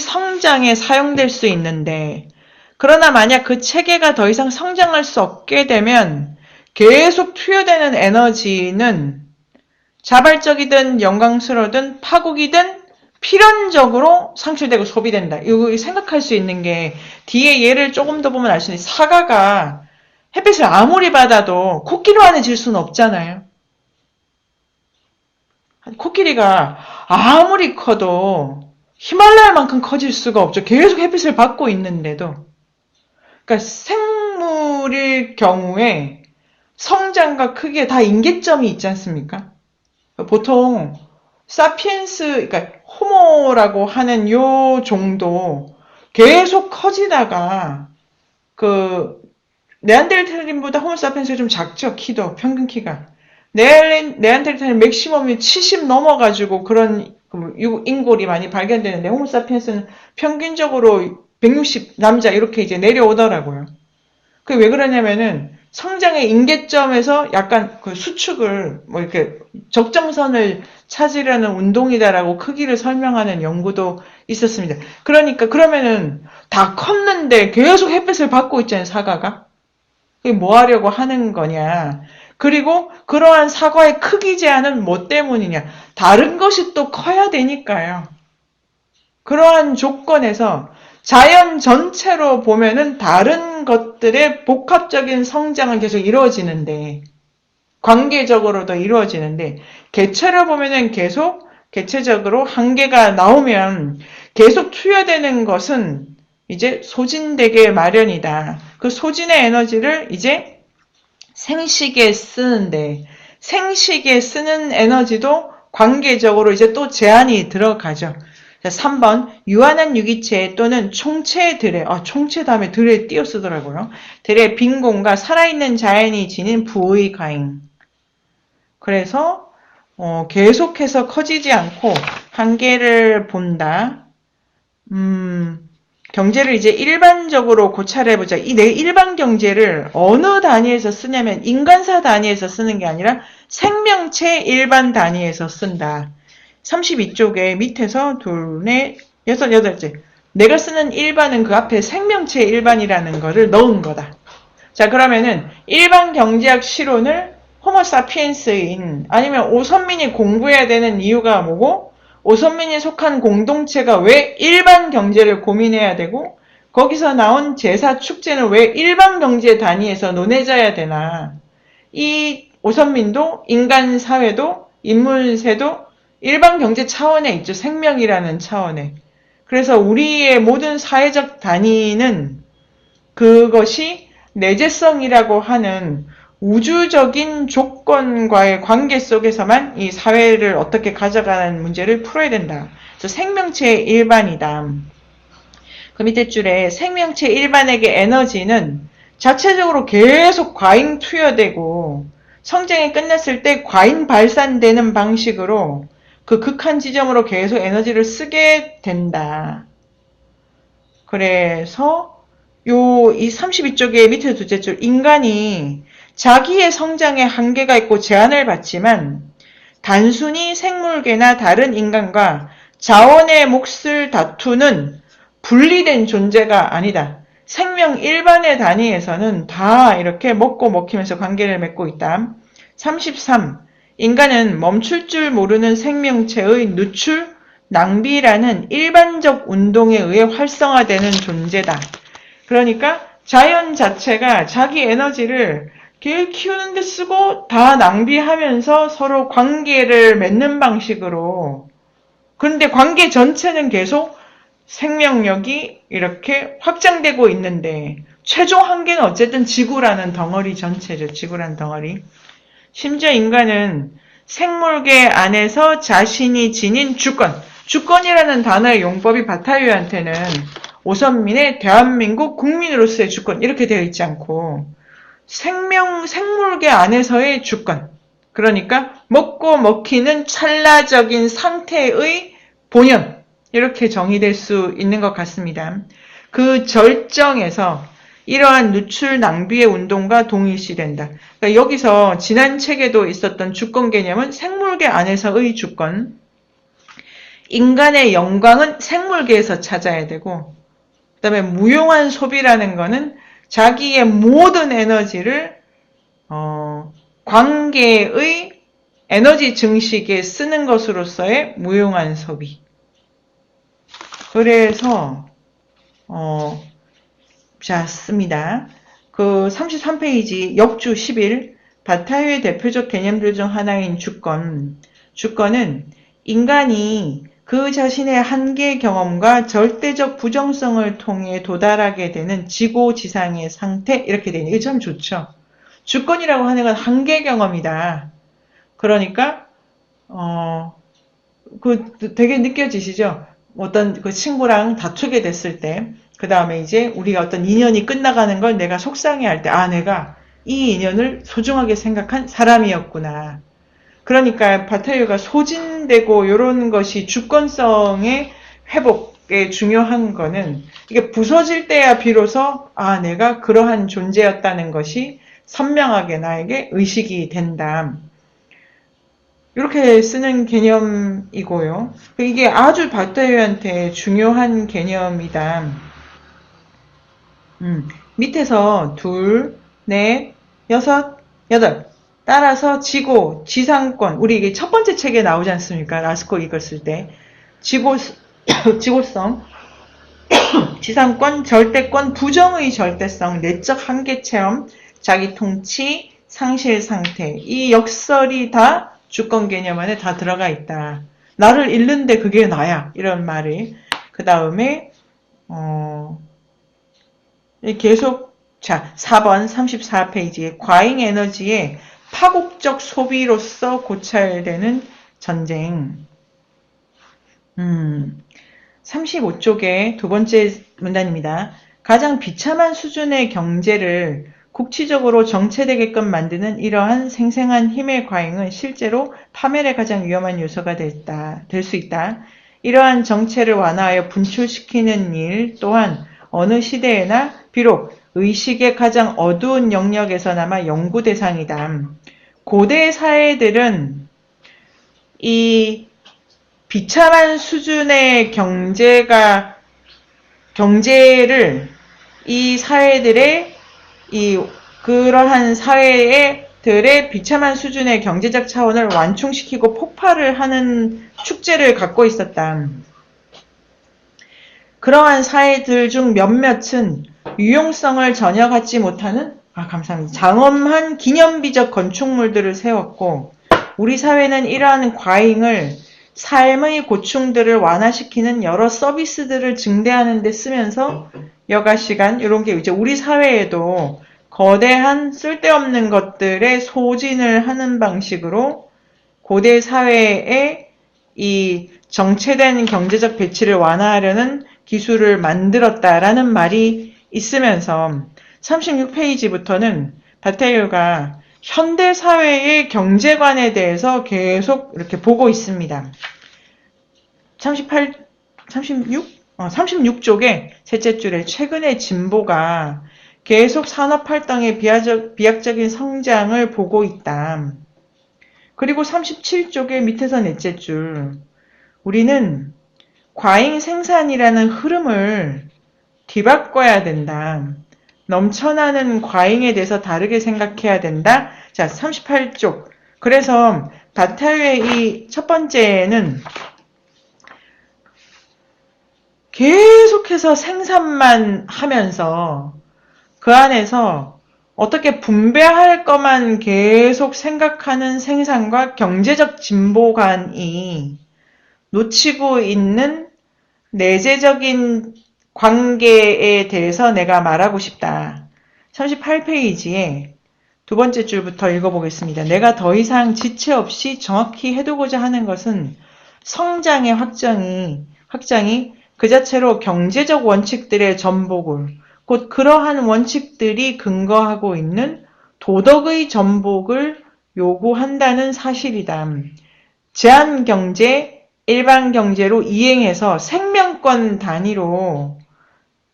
성장에 사용될 수 있는데 그러나 만약 그 체계가 더 이상 성장할 수 없게 되면 계속 투여되는 에너지는 자발적이든 영광스러우든 파국이든 필연적으로 상실되고 소비된다. 이거 생각할 수 있는 게 뒤에 예를 조금 더 보면 알 수 있는데 사과가 햇빛을 아무리 받아도 코끼리 안에 질 수는 없잖아요. 코끼리가 아무리 커도 히말라야만큼 커질 수가 없죠. 계속 햇빛을 받고 있는데도. 그러니까 생물일 경우에 성장과 크기에 다 임계점이 있지 않습니까? 보통 사피엔스, 그러니까 호모라고 하는 요 정도 계속 커지다가 네안데르탈린보다 호모사피엔스가 좀 작죠. 키도 평균 키가. 네안데르탈린 맥시멈이 70 넘어가지고 그런 인골이 많이 발견되는데 호모사피엔스는 평균적으로 160 남자 이렇게 이제 내려오더라고요. 그게 왜 그러냐면은 성장의 임계점에서 약간 그 수축을 뭐 이렇게 적정선을 찾으려는 운동이다라고 크기를 설명하는 연구도 있었습니다. 그러니까 그러면은 다 컸는데 계속 햇빛을 받고 있잖아요, 사과가. 그게 뭐 하려고 하는 거냐. 그리고 그러한 사과의 크기 제한은 뭐 때문이냐. 다른 것이 또 커야 되니까요. 그러한 조건에서 자연 전체로 보면은 다른 것들의 복합적인 성장은 계속 이루어지는데, 관계적으로도 이루어지는데, 개체를 보면은 계속 개체적으로 한계가 나오면 계속 투여되는 것은 이제 소진되게 마련이다. 그 소진의 에너지를 이제 생식에 쓰는데, 생식에 쓰는 에너지도 관계적으로 이제 또 제한이 들어가죠. 3번 유한한 유기체 또는 총체들의 총체 다음에 들에 띄어 쓰더라고요. 들의 빈곤과 살아있는 자연이 지닌 부의 과잉. 그래서 계속해서 커지지 않고 한계를 본다. 경제를 이제 일반적으로 고찰해보자. 이 내 일반 경제를 어느 단위에서 쓰냐면 인간사 단위에서 쓰는 게 아니라 생명체 일반 단위에서 쓴다. 32쪽에 밑에서 둘, 넷, 여덟째. 내가 쓰는 일반은 그 앞에 생명체 일반이라는 거를 넣은 거다. 자, 그러면은 일반 경제학 실론을 호모사피엔스인 아니면 오선민이 공부해야 되는 이유가 뭐고 오선민이 속한 공동체가 왜 일반 경제를 고민해야 되고 거기서 나온 제사 축제는 왜 일반 경제 단위에서 논해져야 되나. 이 오선민도 인간 사회도 인물세도 일반 경제 차원에 있죠. 생명이라는 차원에. 그래서 우리의 모든 사회적 단위는 그것이 내재성이라고 하는 우주적인 조건과의 관계 속에서만 이 사회를 어떻게 가져가는 문제를 풀어야 된다. 그래서 생명체의 일반이다. 그 밑에 줄에 생명체 일반에게 에너지는 자체적으로 계속 과잉 투여되고 성장이 끝났을 때 과잉 발산되는 방식으로 그 극한 지점으로 계속 에너지를 쓰게 된다. 그래서 이 32쪽의 밑에 둘째 줄 인간이 자기의 성장에 한계가 있고 제한을 받지만 단순히 생물계나 다른 인간과 자원의 몫을 다투는 분리된 존재가 아니다. 생명 일반의 단위에서는 다 이렇게 먹고 먹히면서 관계를 맺고 있다. 33. 인간은 멈출 줄 모르는 생명체의 누출, 낭비라는 일반적 운동에 의해 활성화되는 존재다. 그러니까 자연 자체가 자기 에너지를 키우는 데 쓰고 다 낭비하면서 서로 관계를 맺는 방식으로. 그런데 관계 전체는 계속 생명력이 이렇게 확장되고 있는데 최종 한계는 어쨌든 지구라는 덩어리 전체죠. 지구라는 덩어리. 심지어 인간은 생물계 안에서 자신이 지닌 주권. 주권이라는 단어의 용법이 바타유한테는 오선민의 대한민국 국민으로서의 주권 이렇게 되어 있지 않고 생물계 안에서의 주권. 그러니까 먹고 먹히는 찰나적인 상태의 본연. 이렇게 정의될 수 있는 것 같습니다. 그 절정에서 이러한 누출 낭비의 운동과 동일시된다. 그러니까 여기서 지난 책에도 있었던 주권 개념은 생물계 안에서의 주권, 인간의 영광은 생물계에서 찾아야 되고, 그 다음에 무용한 소비라는 거는 자기의 모든 에너지를 관계의 에너지 증식에 쓰는 것으로서의 무용한 소비. 그래서 자, 씁니다. 그 33페이지 역주 11 바타유의 대표적 개념들 중 하나인 주권. 주권은 인간이 그 자신의 한계 경험과 절대적 부정성을 통해 도달하게 되는 지고지상의 상태 이렇게 되는 이게 참 좋죠. 주권이라고 하는 건 한계 경험이다. 그러니까 되게 느껴지시죠? 어떤 그 친구랑 다투게 됐을 때, 그 다음에 이제 우리가 어떤 인연이 끝나가는 걸 내가 속상해 할 때, 내가 이 인연을 소중하게 생각한 사람이었구나. 그러니까 바타유가 소진되고 이런 것이 주권성의 회복에 중요한 거는 이게 부서질 때야 비로소 내가 그러한 존재였다는 것이 선명하게 나에게 의식이 된다. 이렇게 쓰는 개념이고요. 이게 아주 바타유한테 중요한 개념이다. 밑에서 2, 4, 6, 8 따라서 지고, 지상권 우리 이게 첫 번째 책에 나오지 않습니까? 라스코 읽었을 때 지고성, 지상권, 절대권, 부정의 절대성, 내적 한계 체험, 자기 통치, 상실 상태 이 역설이 다 주권 개념 안에 다 들어가 있다. 나를 잃는데 그게 나야. 이런 말이. 그 다음에 계속 자 4번 34페이지에 과잉 에너지의 파국적 소비로서 고찰되는 전쟁. 35쪽의 두 번째 문단입니다. 가장 비참한 수준의 경제를 국치적으로 정체되게끔 만드는 이러한 생생한 힘의 과잉은 실제로 파멸의 가장 위험한 요소가 될 수 있다. 이러한 정체를 완화하여 분출시키는 일 또한 어느 시대에나 비록 의식의 가장 어두운 영역에서나마 연구 대상이다. 고대 사회들은 이 비참한 수준의 경제를 이 사회들의 그러한 사회의 들의 비참한 수준의 경제적 차원을 완충시키고 폭발을 하는 축제를 갖고 있었다. 그러한 사회들 중 몇몇은 유용성을 전혀 갖지 못하는 감사합니다. 장엄한 기념비적 건축물들을 세웠고 우리 사회는 이러한 과잉을 삶의 고충들을 완화시키는 여러 서비스들을 증대하는 데 쓰면서 여가시간 이런 게 이제 우리 사회에도 거대한 쓸데없는 것들에 소진을 하는 방식으로 고대 사회의 이 정체된 경제적 배치를 완화하려는 기술을 만들었다라는 말이 있으면서 36페이지부터는 바테일가 현대사회의 경제관에 대해서 계속 이렇게 보고 있습니다. 36쪽에 셋째 줄에 최근의 진보가 계속 산업활동의 비약적인 성장을 보고 있다. 그리고 37쪽의 밑에서 넷째 줄 우리는 과잉 생산이라는 흐름을 뒤바꿔야 된다. 넘쳐나는 과잉에 대해서 다르게 생각해야 된다. 자, 38쪽. 그래서 바타유의 이 첫 번째는 계속해서 생산만 하면서 그 안에서 어떻게 분배할 것만 계속 생각하는 생산과 경제적 진보관이 놓치고 있는 내재적인 관계에 대해서 내가 말하고 싶다. 38페이지에 두 번째 줄부터 읽어보겠습니다. 내가 더 이상 지체 없이 정확히 해두고자 하는 것은 성장의 확장이 그 자체로 경제적 원칙들의 전복을, 곧 그러한 원칙들이 근거하고 있는 도덕의 전복을 요구한다는 사실이다. 제한경제, 일반경제로 이행해서 생명권 단위로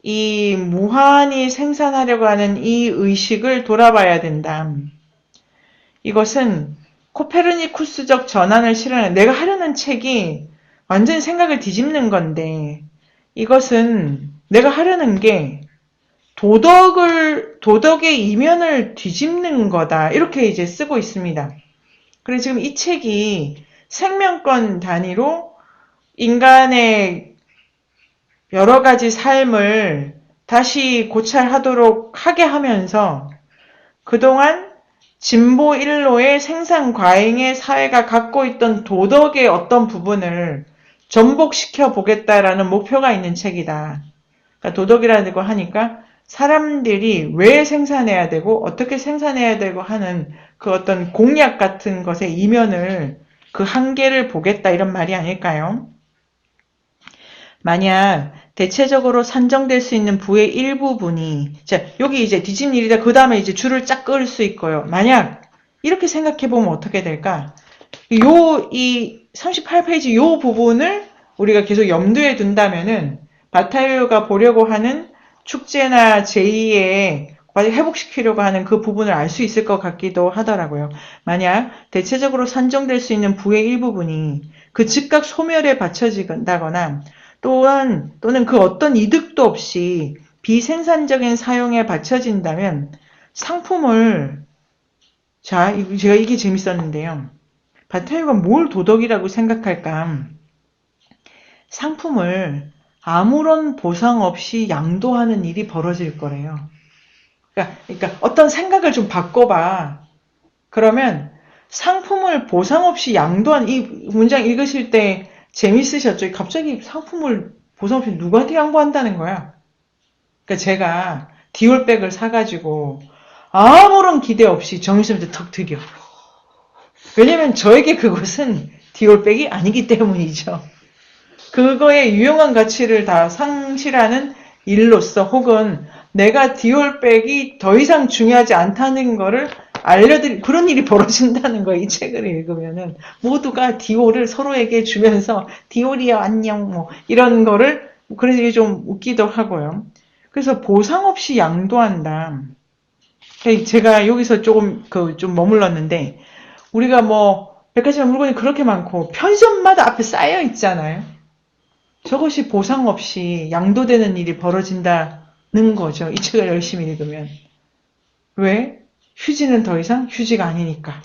이 무한히 생산하려고 하는 이 의식을 돌아봐야 된다. 이것은 코페르니쿠스적 전환을 실현하는 내가 하려는 책이 완전히 생각을 뒤집는 건데 이것은 내가 하려는 게 도덕의 이면을 뒤집는 거다. 이렇게 이제 쓰고 있습니다. 그래서 지금 이 책이 생명권 단위로 인간의 여러 가지 삶을 다시 고찰하도록 하게 하면서 그동안 진보 일로의 생산 과잉의 사회가 갖고 있던 도덕의 어떤 부분을 전복시켜 보겠다라는 목표가 있는 책이다. 그러니까 도덕이라고 하니까 사람들이 왜 생산해야 되고 어떻게 생산해야 되고 하는 그 어떤 공약 같은 것의 이면을 그 한계를 보겠다 이런 말이 아닐까요? 만약 대체적으로 산정될 수 있는 부의 일부분이 자 여기 이제 뒤집는 일이다. 그 다음에 이제 줄을 쫙 끌 수 있고요. 만약 이렇게 생각해 보면 어떻게 될까? 이 38페이지 요 부분을 우리가 계속 염두에 둔다면은 바타유가 보려고 하는 축제나 제2의 회복시키려고 하는 그 부분을 알 수 있을 것 같기도 하더라고요. 만약 대체적으로 산정될 수 있는 부의 일부분이 그 즉각 소멸에 바쳐진다거나 또는 그 어떤 이득도 없이 비생산적인 사용에 바쳐진다면 상품을 자 제가 이게 재밌었는데요. 바타유가 뭘 도덕이라고 생각할까? 상품을 아무런 보상 없이 양도하는 일이 벌어질 거래요. 그러니까 어떤 생각을 좀 바꿔봐. 그러면 상품을 보상 없이 양도한 이 문장 읽으실 때 재밌으셨죠? 갑자기 상품을 보상 없이 누구한테 양보한다는 거야? 그러니까 제가 디올백을 사가지고 아무런 기대 없이 정유쌤한테 턱 드려. 왜냐면 저에게 그것은 디올백이 아니기 때문이죠. 그거의 유용한 가치를 다 상실하는 일로서 혹은 내가 디올백이 더 이상 중요하지 않다는 거를 그런 일이 벌어진다는 거, 이 책을 읽으면은. 모두가 디올을 서로에게 주면서, 디올이야, 안녕, 뭐, 이런 거를, 그래서 이게 좀 웃기도 하고요. 그래서 보상 없이 양도한다. 제가 여기서 조금, 좀 머물렀는데, 우리가 뭐, 백화점 물건이 그렇게 많고, 편의점마다 앞에 쌓여 있잖아요. 저것이 보상 없이 양도되는 일이 벌어진다는 거죠. 이 책을 열심히 읽으면. 왜? 휴지는 더 이상 휴지가 아니니까.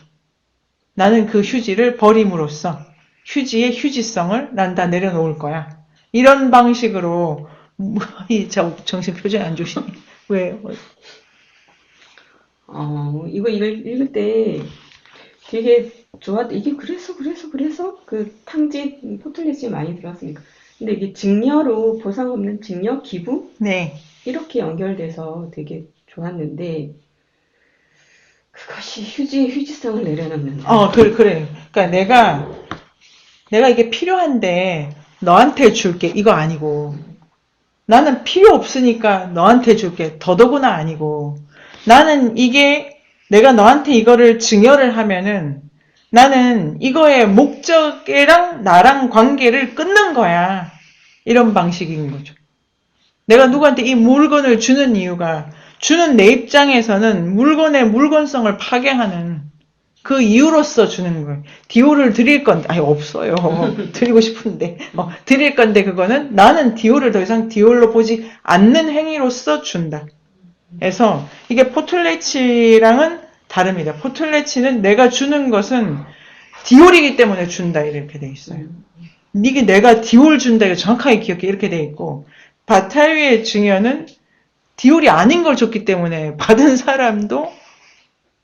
나는 그 휴지를 버림으로써 휴지의 휴지성을 난 다 내려놓을 거야. 이런 방식으로, 정신 표정이 안 좋으시네. 왜? 이거 읽을 때 되게 좋았다. 이게 그래서 그 탕진 포틀릿이 많이 들어왔으니까. 근데 이게 증여로 보상 없는 증여 기부? 네. 이렇게 연결돼서 되게 좋았는데 그것이 휴지성을 내려놓는다. 그래. 그러니까 내가 이게 필요한데 너한테 줄게. 이거 아니고. 나는 필요 없으니까 너한테 줄게. 더더구나 아니고. 나는 이게 내가 너한테 이거를 증여를 하면은 나는 이거의 목적이랑 나랑 관계를 끊는 거야. 이런 방식인 거죠. 내가 누구한테 이 물건을 주는 이유가 주는 내 입장에서는 물건의 물건성을 파괴하는 그 이유로서 주는 거예요. 디오를 드릴 건데, 없어요. 드리고 싶은데. 드릴 건데, 그거는 나는 디오를 더 이상 디올로 보지 않는 행위로서 준다. 그래서 이게 포틀레치랑은 다릅니다. 포틀레치는 내가 주는 것은 디올이기 때문에 준다. 이렇게 돼 있어요. 이게 내가 디올 준다. 이거 정확하게 기억해. 이렇게 돼 있고, 바타위의 증여는 디올이 아닌 걸 줬기 때문에 받은 사람도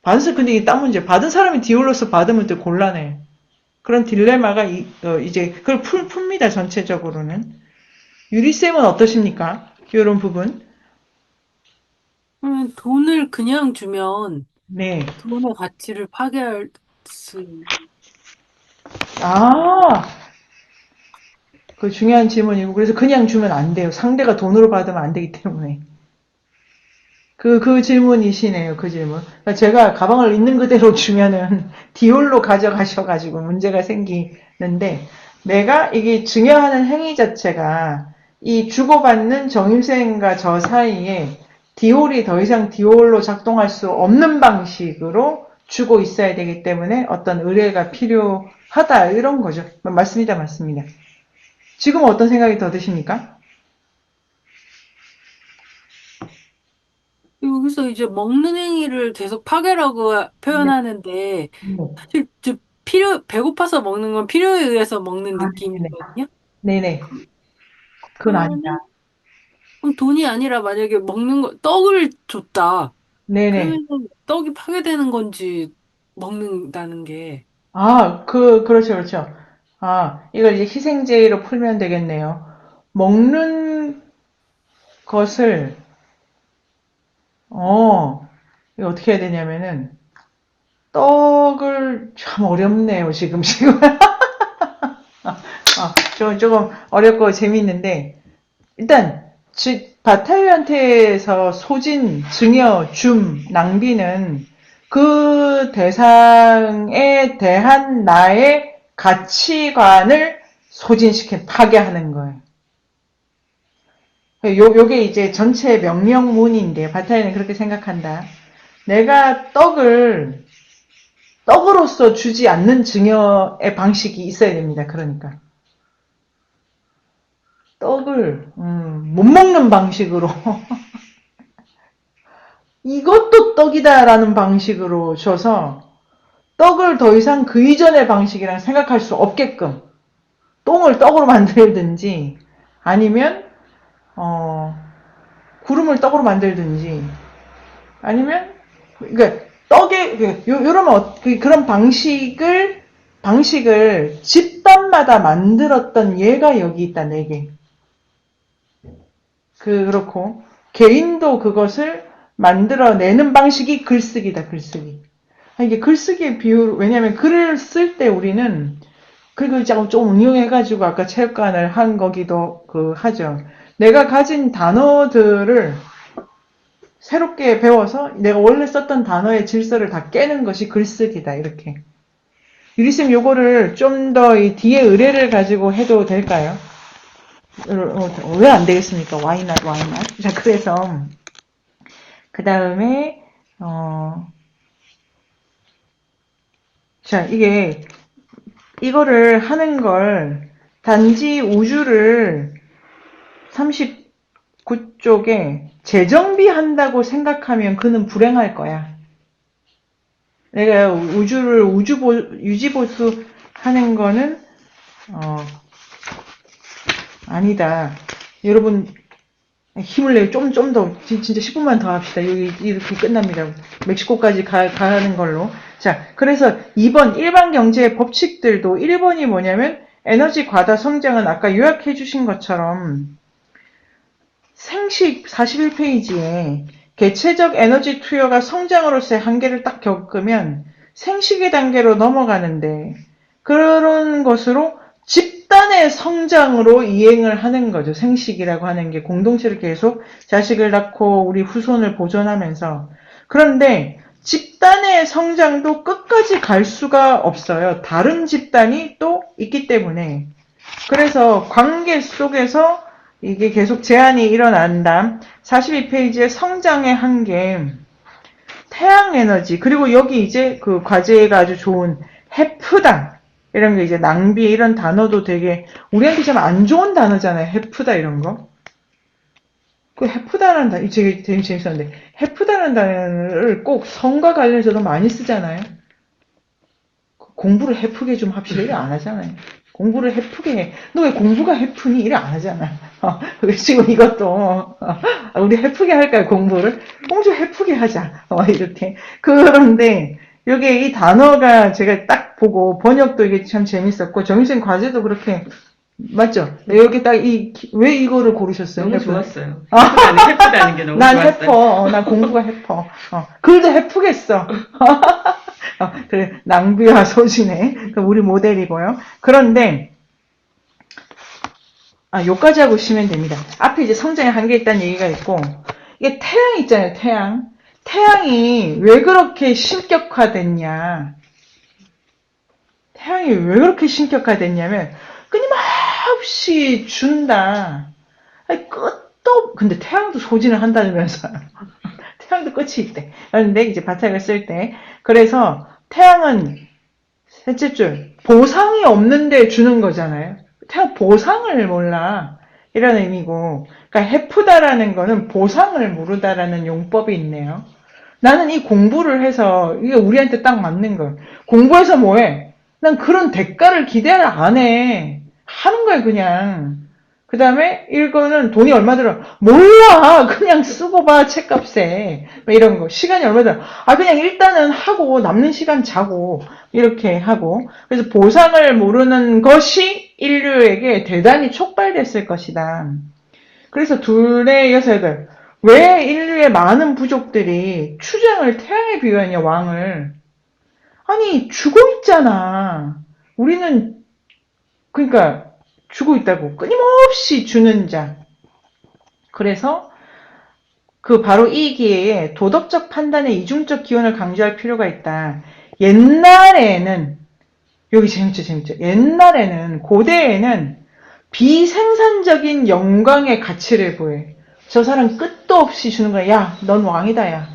근데 이게 딱 문제. 받은 사람이 디올로서 받으면 또 곤란해. 그런 딜레마가 이제 그걸 풉니다. 전체적으로는. 유리쌤은 어떠십니까? 이런 부분. 돈을 그냥 주면 네. 돈의 가치를 파괴할 수. 그 중요한 질문이고 그래서 그냥 주면 안 돼요. 상대가 돈으로 받으면 안 되기 때문에. 그 질문이시네요. 그 질문. 그러니까 제가 가방을 있는 그대로 주면은 디올로 가져가셔가지고 문제가 생기는데 내가 이게 증여하는 행위 자체가 이 주고받는 정임생과 저 사이에 디올이 더 이상 디올로 작동할 수 없는 방식으로 주고 있어야 되기 때문에 어떤 의뢰가 필요하다 이런 거죠. 맞습니다. 지금 어떤 생각이 더 드십니까? 여기서 이제 먹는 행위를 계속 파괴라고 표현하는데 사실 배고파서 먹는 건 필요에 의해서 먹는 느낌이거든요. 네네. 그건 아니다. 그럼 돈이 아니라 만약에 떡을 줬다. 네네. 그러면 떡이 파괴되는 건지 먹는다는 게. 그렇죠. 이걸 이제 희생제의로 풀면 되겠네요. 먹는 것을, 이거 어떻게 해야 되냐면은, 떡을, 참 어렵네요, 지금. 조금 어렵고 재밌는데, 일단, 바타위한테서 소진, 증여, 낭비는 그 대상에 대한 나의 가치관을 파괴하는 거예요. 요게 이제 전체 명령문인데, 바타위는 그렇게 생각한다. 내가 떡으로서 주지 않는 증여의 방식이 있어야 됩니다. 그러니까. 떡을, 못 먹는 방식으로. 이것도 떡이다라는 방식으로 줘서 떡을 더 이상 그 이전의 방식이랑 생각할 수 없게끔 똥을 떡으로 만들든지 아니면 구름을 떡으로 만들든지 아니면 그러니까 요러면 그런 방식을 집단마다 만들었던 예가 여기 있다. 4개. 그렇고 개인도 그것을 만들어내는 방식이 글쓰기다. 글쓰기. 이게 글쓰기의 비율, 왜냐면 글을 쓸 때 우리는 그걸 좀 응용해가지고 아까 체육관을 한 거기도 하죠. 내가 가진 단어들을 새롭게 배워서 내가 원래 썼던 단어의 질서를 다 깨는 것이 글쓰기다. 이렇게. 유리쌤 요거를 좀 더 이 뒤에 의뢰를 가지고 해도 될까요? 왜 안 되겠습니까? Why not? 자, 그래서 그 다음에 자, 이거를 하는 걸 단지 우주를 39쪽에 재정비한다고 생각하면 그는 불행할 거야. 내가 우주를 유지보수 하는 거는, 아니다. 여러분, 힘을 내요. 좀 더, 진짜 10분만 더 합시다. 여기 이렇게 끝납니다. 멕시코까지 가는 걸로. 자, 그래서 2번, 일반 경제의 법칙들도 1번이 뭐냐면, 에너지 과다 성장은 아까 요약해 주신 것처럼, 생식 41페이지에 개체적 에너지 투여가 성장으로서의 한계를 딱 겪으면 생식의 단계로 넘어가는데, 그런 것으로 집단의 성장으로 이행을 하는 거죠. 생식이라고 하는 게 공동체를 계속 자식을 낳고 우리 후손을 보존하면서. 그런데 집단의 성장도 끝까지 갈 수가 없어요. 다른 집단이 또 있기 때문에. 그래서 관계 속에서 이게 계속 제한이 일어난다. 42페이지에 성장의 한계, 태양 에너지, 그리고 여기 이제 그 과제가 아주 좋은 해프다. 이런 게 이제 낭비 이런 단어도 되게 우리한테 참 안 좋은 단어잖아요. 해프다 이런 거. 그 해프다라는 단어 되게 재밌었는데 해프다라는 단어를 꼭 성과 관련해서도 많이 쓰잖아요. 공부를 해프게 좀 합시다. 이래 안 하잖아요. 공부를 해프게 해. 너 왜 공부가 해프니? 이래 안 하잖아. 지금 이것도 우리 해프게 할까요? 공부를? 공부 해프게 하자. 이렇게. 그런데 여기 이 단어가 제가 딱 보고 번역도 이게 참 재밌었고 정유생 과제도 그렇게 맞죠? 여기 딱 왜 이거를 고르셨어요? 너무 해프? 좋았어요. 해프다는 게 너무 난 좋았어요. 해퍼. 난 공부가 해퍼. 글도 해프겠어. 그래, 낭비와 소진의 우리 모델이고요. 그런데 요까지 하고 오시면 됩니다. 앞에 이제 성장의 한계 있다는 얘기가 있고 이게 태양 있잖아요. 태양이 왜 그렇게 신격화됐냐? 태양이 왜 그렇게 신격화됐냐면 끊임없이 준다. 끝도 근데 태양도 소진을 한다면서요. 태양도 끝이 있대. 그런데 이제 바탕을 쓸 때 그래서 태양은 셋째 줄 보상이 없는데 주는 거잖아요. 태양 보상을 몰라 이런 의미고, 그러니까 해프다라는 거는 보상을 모르다라는 용법이 있네요. 나는 이 공부를 해서 이게 우리한테 딱 맞는 거예요. 공부해서 뭐해? 난 그런 대가를 기대를 안 해. 하는 거야 그냥. 그 다음에 이거는 돈이 얼마 들어? 몰라. 그냥 쓰고 봐. 책값에. 이런 거. 시간이 얼마 들어? 그냥 일단은 하고 남는 시간 자고 이렇게 하고. 그래서 보상을 모르는 것이 인류에게 대단히 촉발됐을 것이다. 그래서 둘의 여자들. 왜 인류의 많은 부족들이 추장을 태양에 비유하냐, 왕을. 아니, 죽어 있잖아. 우리는, 그러니까, 주고 있다고. 끊임없이 주는 자. 그래서 바로 이 기회에 도덕적 판단의 이중적 기원을 강조할 필요가 있다. 옛날에는 여기 재밌죠. 옛날에는 고대에는 비생산적인 영광의 가치를 보여. 저 사람 끝도 없이 주는 거야. 야, 넌 왕이다, 야.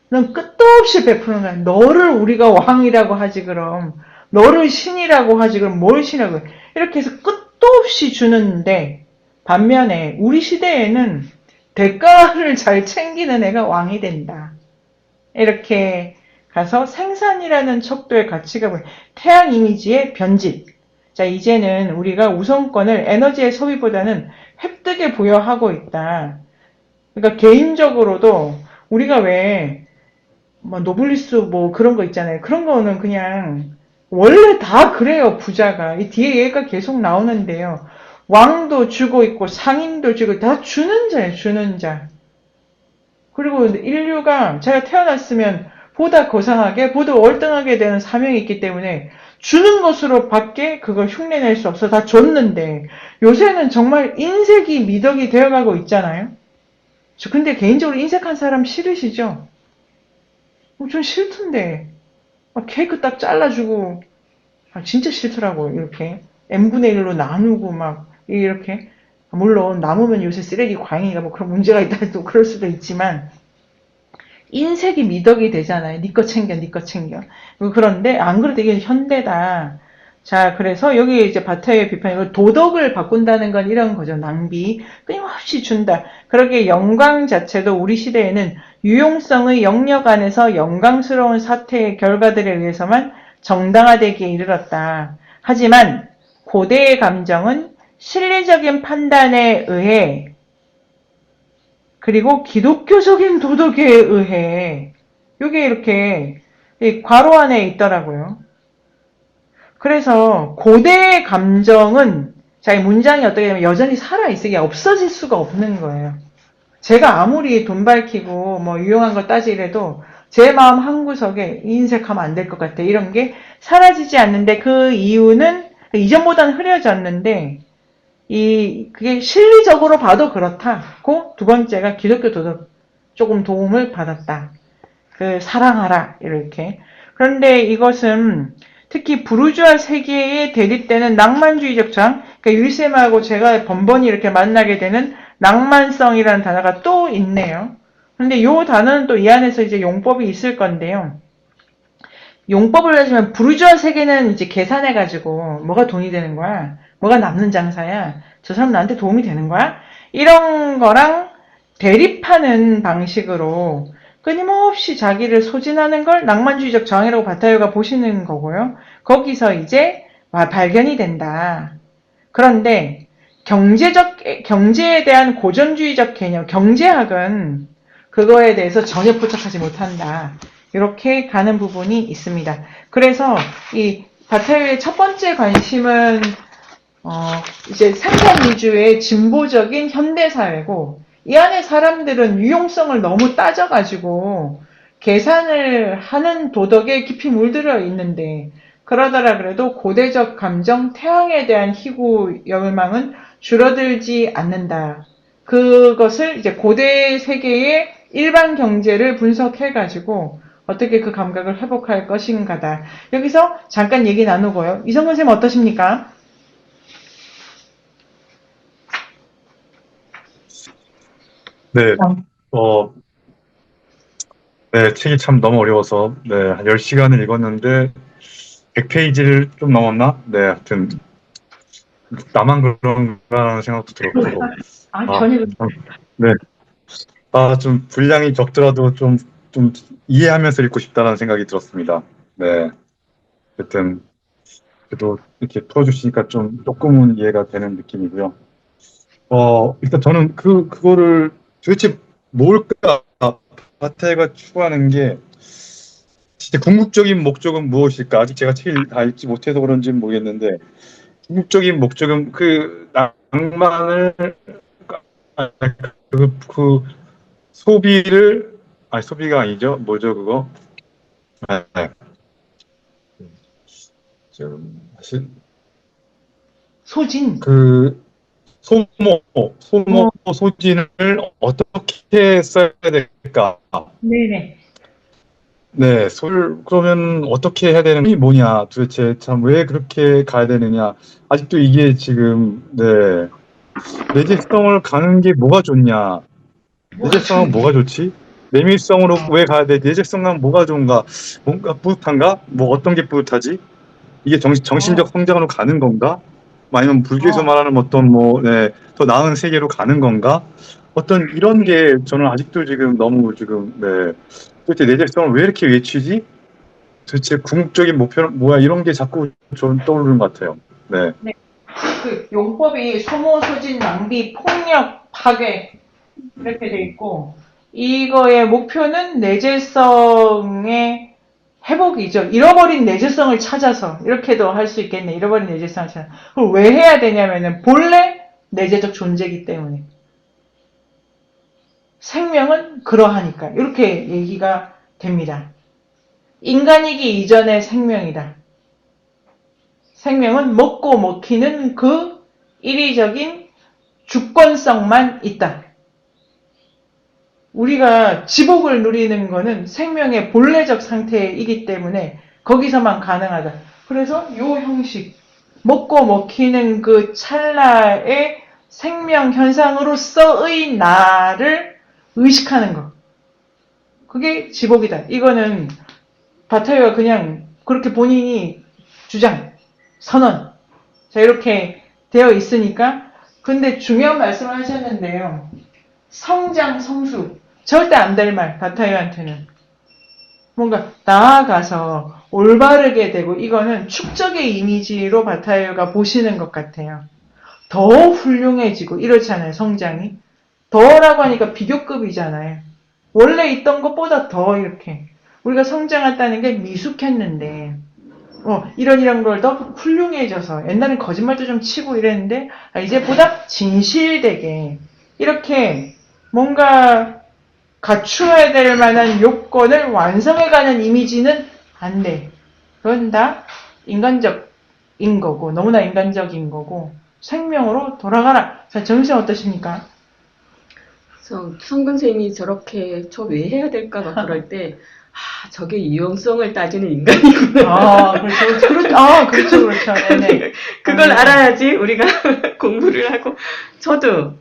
넌 끝도 없이 베푸는 거야. 너를 우리가 왕이라고 하지 그럼. 너를 신이라고 하지 그럼 뭘 신이라고 해. 이렇게 해서 끝도 없이 주는데 반면에 우리 시대에는 대가를 잘 챙기는 애가 왕이 된다. 이렇게 가서 생산이라는 척도의 가치가 보여. 태양 이미지의 변질. 자, 이제는 우리가 우선권을 에너지의 소비보다는 획득에 부여하고 있다. 그러니까 개인적으로도 우리가 왜 노블리스 그런 거 있잖아요. 그런 거는 그냥 원래 다 그래요. 부자가. 이 뒤에 얘가 계속 나오는데요. 왕도 주고 있고 상인도 주고 다 주는 자예요. 주는 자. 그리고 인류가 제가 태어났으면 보다 고상하게 보다 월등하게 되는 사명이 있기 때문에 주는 것으로 밖에 그걸 흉내낼 수 없어. 다 줬는데 요새는 정말 인색이 미덕이 되어가고 있잖아요. 근데 개인적으로 인색한 사람 싫으시죠? 전 싫던데. 케이크 딱 잘라주고 진짜 싫더라고요. 이렇게 n분의 1로 나누고 이렇게. 물론 남으면 요새 쓰레기 과잉이가 그런 문제가 있다 또 그럴 수도 있지만 인색이 미덕이 되잖아요. 니 거 챙겨. 그런데 안 그래도 이게 현대다. 자, 그래서 여기 이제 바타의 비판이 도덕을 바꾼다는 건 이런 거죠. 낭비. 끊임없이 준다. 그러기에 영광 자체도 우리 시대에는 유용성의 영역 안에서 영광스러운 사태의 결과들에 의해서만 정당화되기에 이르렀다. 하지만 고대의 감정은 실리적인 판단에 의해 그리고 기독교적인 도덕에 의해 이게 이렇게 괄호 안에 있더라고요. 그래서 고대의 감정은 자, 이 문장이 어떻게 되면 여전히 살아있으게 없어질 수가 없는 거예요. 제가 아무리 돈 밝히고 뭐 유용한 거 따지래도 제 마음 한구석에 인색하면 안 될 것 같아. 이런 게 사라지지 않는데 그 이유는 이전보다는 흐려졌는데 그게 실리적으로 봐도 그렇다고 두 번째가 기독교 도덕 조금 도움을 받았다. 사랑하라 이렇게. 그런데 이것은 특히 부르주아 세계에 대립되는 낭만주의적 저항, 그러니까 율쌤하고 제가 번번이 이렇게 만나게 되는 낭만성이라는 단어가 또 있네요. 그런데 이 단어는 또 이 안에서 이제 용법이 있을 건데요. 용법을 가지면 부르주아 세계는 이제 계산해가지고 뭐가 돈이 되는 거야? 뭐가 남는 장사야? 저 사람 나한테 도움이 되는 거야? 이런 거랑 대립하는 방식으로 끊임없이 자기를 소진하는 걸 낭만주의적 저항이라고 바타요가 보시는 거고요. 거기서 이제 발견이 된다. 그런데 경제에 대한 고전주의적 개념, 경제학은 그거에 대해서 전혀 포착하지 못한다. 이렇게 가는 부분이 있습니다. 그래서 이 바타요의 첫 번째 관심은 이제 생산 위주의 진보적인 현대사회고 이 안에 사람들은 유용성을 너무 따져가지고 계산을 하는 도덕에 깊이 물들어 있는데 그러더라 그래도 고대적 감정, 태양에 대한 희구 열망은 줄어들지 않는다. 그것을 이제 고대 세계의 일반 경제를 분석해가지고 어떻게 그 감각을 회복할 것인가다. 여기서 잠깐 얘기 나누고요. 이성근 선생님 어떠십니까? 네, 네, 책이 참 너무 어려워서, 네, 한 10시간을 읽었는데, 100페이지를 좀 넘었나? 네, 하여튼, 나만 그런가라는 생각도 들었고, 전혀. 네, 좀 분량이 적더라도 좀 이해하면서 읽고 싶다는 생각이 들었습니다. 네, 하여튼, 그래도 이렇게 풀어주시니까 조금은 이해가 되는 느낌이고요. 일단 저는 그거를 도대체 뭘까? 바타이가 추구하는 게 진짜 궁극적인 목적은 무엇일까? 아직 제가 책을 다 읽지 못해서 그런지는 모르겠는데 궁극적인 목적은 낭만을 소비를 소비가 아니죠? 뭐죠 그거? 사실 소진. 소진을 어떻게 써야 될까? 네네. 네, 그러면 어떻게 해야 되는 게 뭐냐? 도대체 참 왜 그렇게 가야 되느냐? 아직도 이게 지금, 네. 내재성을 가는 게 뭐가 좋냐? 내재성은 뭐가 좋지? 내밀성으로 왜 가야 돼? 내재성은 뭐가 좋은가? 뭔가 뿌듯한가? 뭐 어떤 게 뿌듯하지? 이게 정신적 성장으로 가는 건가? 아니면 불교에서 말하는 더 나은 세계로 가는 건가? 어떤 이런 게 저는 아직도 지금 너무 네. 도대체 내재성을 왜 이렇게 외치지? 도대체 궁극적인 목표는 뭐야? 이런 게 자꾸 저는 떠오르는 것 같아요. 네. 네. 그 용법이 소모, 소진, 낭비, 폭력, 파괴 이렇게 돼 있고 이거의 목표는 내재성의 회복이죠. 잃어버린 내재성을 찾아서 이렇게도 할 수 있겠네. 잃어버린 내재성을 찾아. 그걸 왜 해야 되냐면은 본래 내재적 존재이기 때문에 생명은 그러하니까 이렇게 얘기가 됩니다. 인간이기 이전의 생명이다. 생명은 먹고 먹히는 그 일의적인 주권성만 있다. 우리가 지복을 누리는 것은 생명의 본래적 상태이기 때문에 거기서만 가능하다. 그래서 이 형식, 먹고 먹히는 그 찰나의 생명 현상으로서의 나를 의식하는 것. 그게 지복이다. 이거는 바타요가 그냥 그렇게 본인이 주장. 선언. 자, 이렇게 되어 있으니까. 근데 중요한 말씀을 하셨는데요. 성장, 성수. 절대 안 될 말, 바타이어한테는. 뭔가 나아가서 올바르게 되고, 이거는 축적의 이미지로 바타이어가 보시는 것 같아요. 더 훌륭해지고, 이렇잖아요, 성장이. 더라고 하니까 비교급이잖아요. 원래 있던 것보다 더 이렇게. 우리가 성장했다는 게 미숙했는데, 이런 걸 더 훌륭해져서, 옛날엔 거짓말도 좀 치고 이랬는데, 이제 보다 진실되게, 이렇게 뭔가 갖추어야 될 만한 요건을 완성해가는 이미지는 안 돼. 그건 다 인간적인 거고, 너무나 인간적인 거고, 생명으로 돌아가라. 자, 정신 어떠십니까? 그래서 성근쌤이 저렇게 저 왜 해야 될까 막 그럴 때, 저게 유용성을 따지는 인간이구나. 그렇죠. 네네. 그걸 알아야지 우리가 공부를 하고. 저도.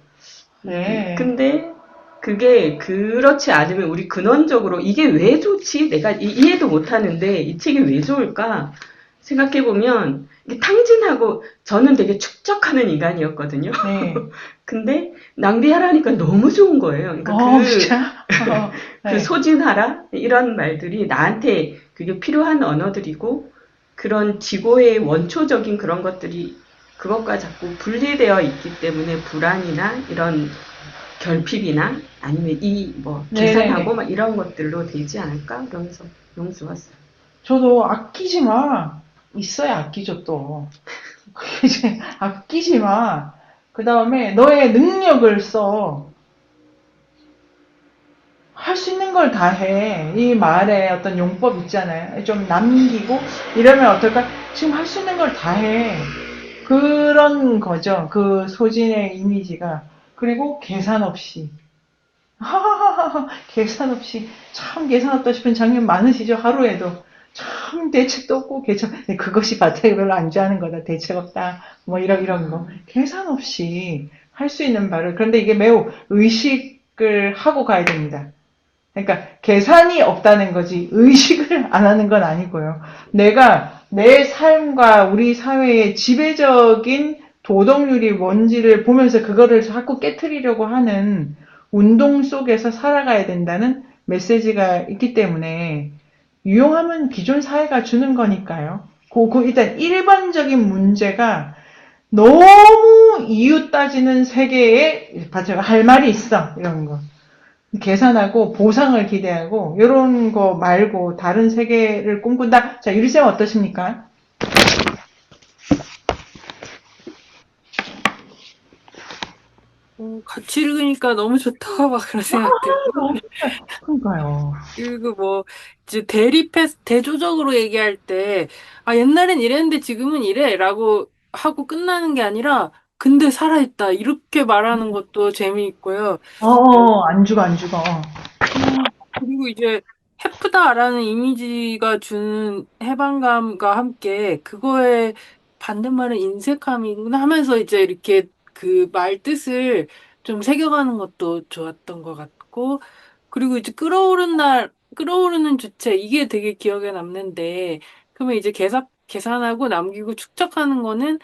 네. 근데 그게 그렇지 않으면 우리 근원적으로 이게 왜 좋지? 내가 이해도 못하는데 이 책이 왜 좋을까? 생각해보면 이게 탕진하고 저는 되게 축적하는 인간이었거든요. 네. 근데 낭비하라니까 너무 좋은 거예요. 그러니까 진짜? 그 소진하라 이런 말들이 나한테 그게 필요한 언어들이고 그런 지고의 원초적인 그런 것들이 그것과 자꾸 분리되어 있기 때문에 불안이나 이런 결핍이나 아니면 계산하고 막 이런 것들로 되지 않을까? 그러면서 너무 좋았어요. 저도 아끼지 마. 있어야 아끼죠, 또. 이제 아끼지 마. 그 다음에 너의 능력을 써. 할 수 있는 걸 다 해. 이 말에 어떤 용법 있잖아요. 좀 남기고 이러면 어떨까? 지금 할 수 있는 걸 다 해. 그런 거죠. 그 소진의 이미지가. 그리고 계산 없이. 계산 없이. 참 계산 없다 싶은 장면 많으시죠? 하루에도. 참 대책도 없고 그것이 바타이 별로 안 좋아하는 거다. 대책 없다. 이런 거. 계산 없이 할 수 있는 바를. 그런데 이게 매우 의식을 하고 가야 됩니다. 그러니까 계산이 없다는 거지 의식을 안 하는 건 아니고요. 내가 내 삶과 우리 사회의 지배적인 도덕률이 뭔지를 보면서 그거를 자꾸 깨트리려고 하는 운동 속에서 살아가야 된다는 메시지가 있기 때문에 유용함은 기존 사회가 주는 거니까요. 일단 일반적인 문제가 너무 이유 따지는 세계에 할 말이 있어. 이런 거. 계산하고 보상을 기대하고 이런 거 말고 다른 세계를 꿈꾼다. 자, 유리쌤 어떠십니까? 같이 읽으니까 너무 좋다 막 그런 생각 들고 그러니까요. 그리고 이제 대조적으로 얘기할 때 옛날엔 이랬는데 지금은 이래라고 하고 끝나는 게 아니라 근데 살아있다 이렇게 말하는 것도 재미있고요. 안 죽어. 그리고 이제 해프다라는 이미지가 주는 해방감과 함께 그거의 반대말은 인색함이구나 하면서 이제 이렇게 그 말 뜻을 좀 새겨가는 것도 좋았던 것 같고, 그리고 이제 끌어오르는 주체, 이게 되게 기억에 남는데, 그러면 이제 계산하고 남기고 축적하는 거는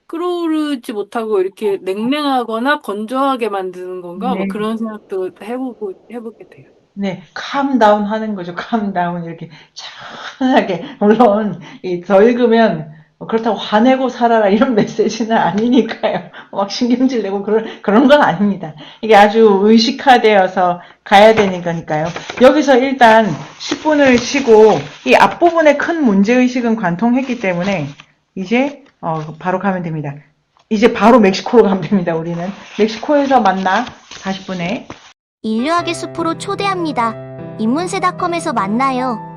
끌어오르지 못하고 이렇게 냉랭하거나 건조하게 만드는 건가? 네. 그런 생각도 해보게 돼요. 네, 캄다운 하는 거죠. 캄다운 이렇게 차분하게. 물론 더 읽으면 그렇다고 화내고 살아라 이런 메시지는 아니니까요. 막 신경질 내고 그런 건 아닙니다. 이게 아주 의식화되어서 가야 되는 거니까요. 여기서 일단 10분을 쉬고 이 앞부분의 큰 문제의식은 관통했기 때문에 이제 바로 가면 됩니다. 이제 바로 멕시코로 가면 됩니다. 우리는 멕시코에서 만나 40분에. 인류학의 숲으로 초대합니다. 인문세닷컴에서 만나요.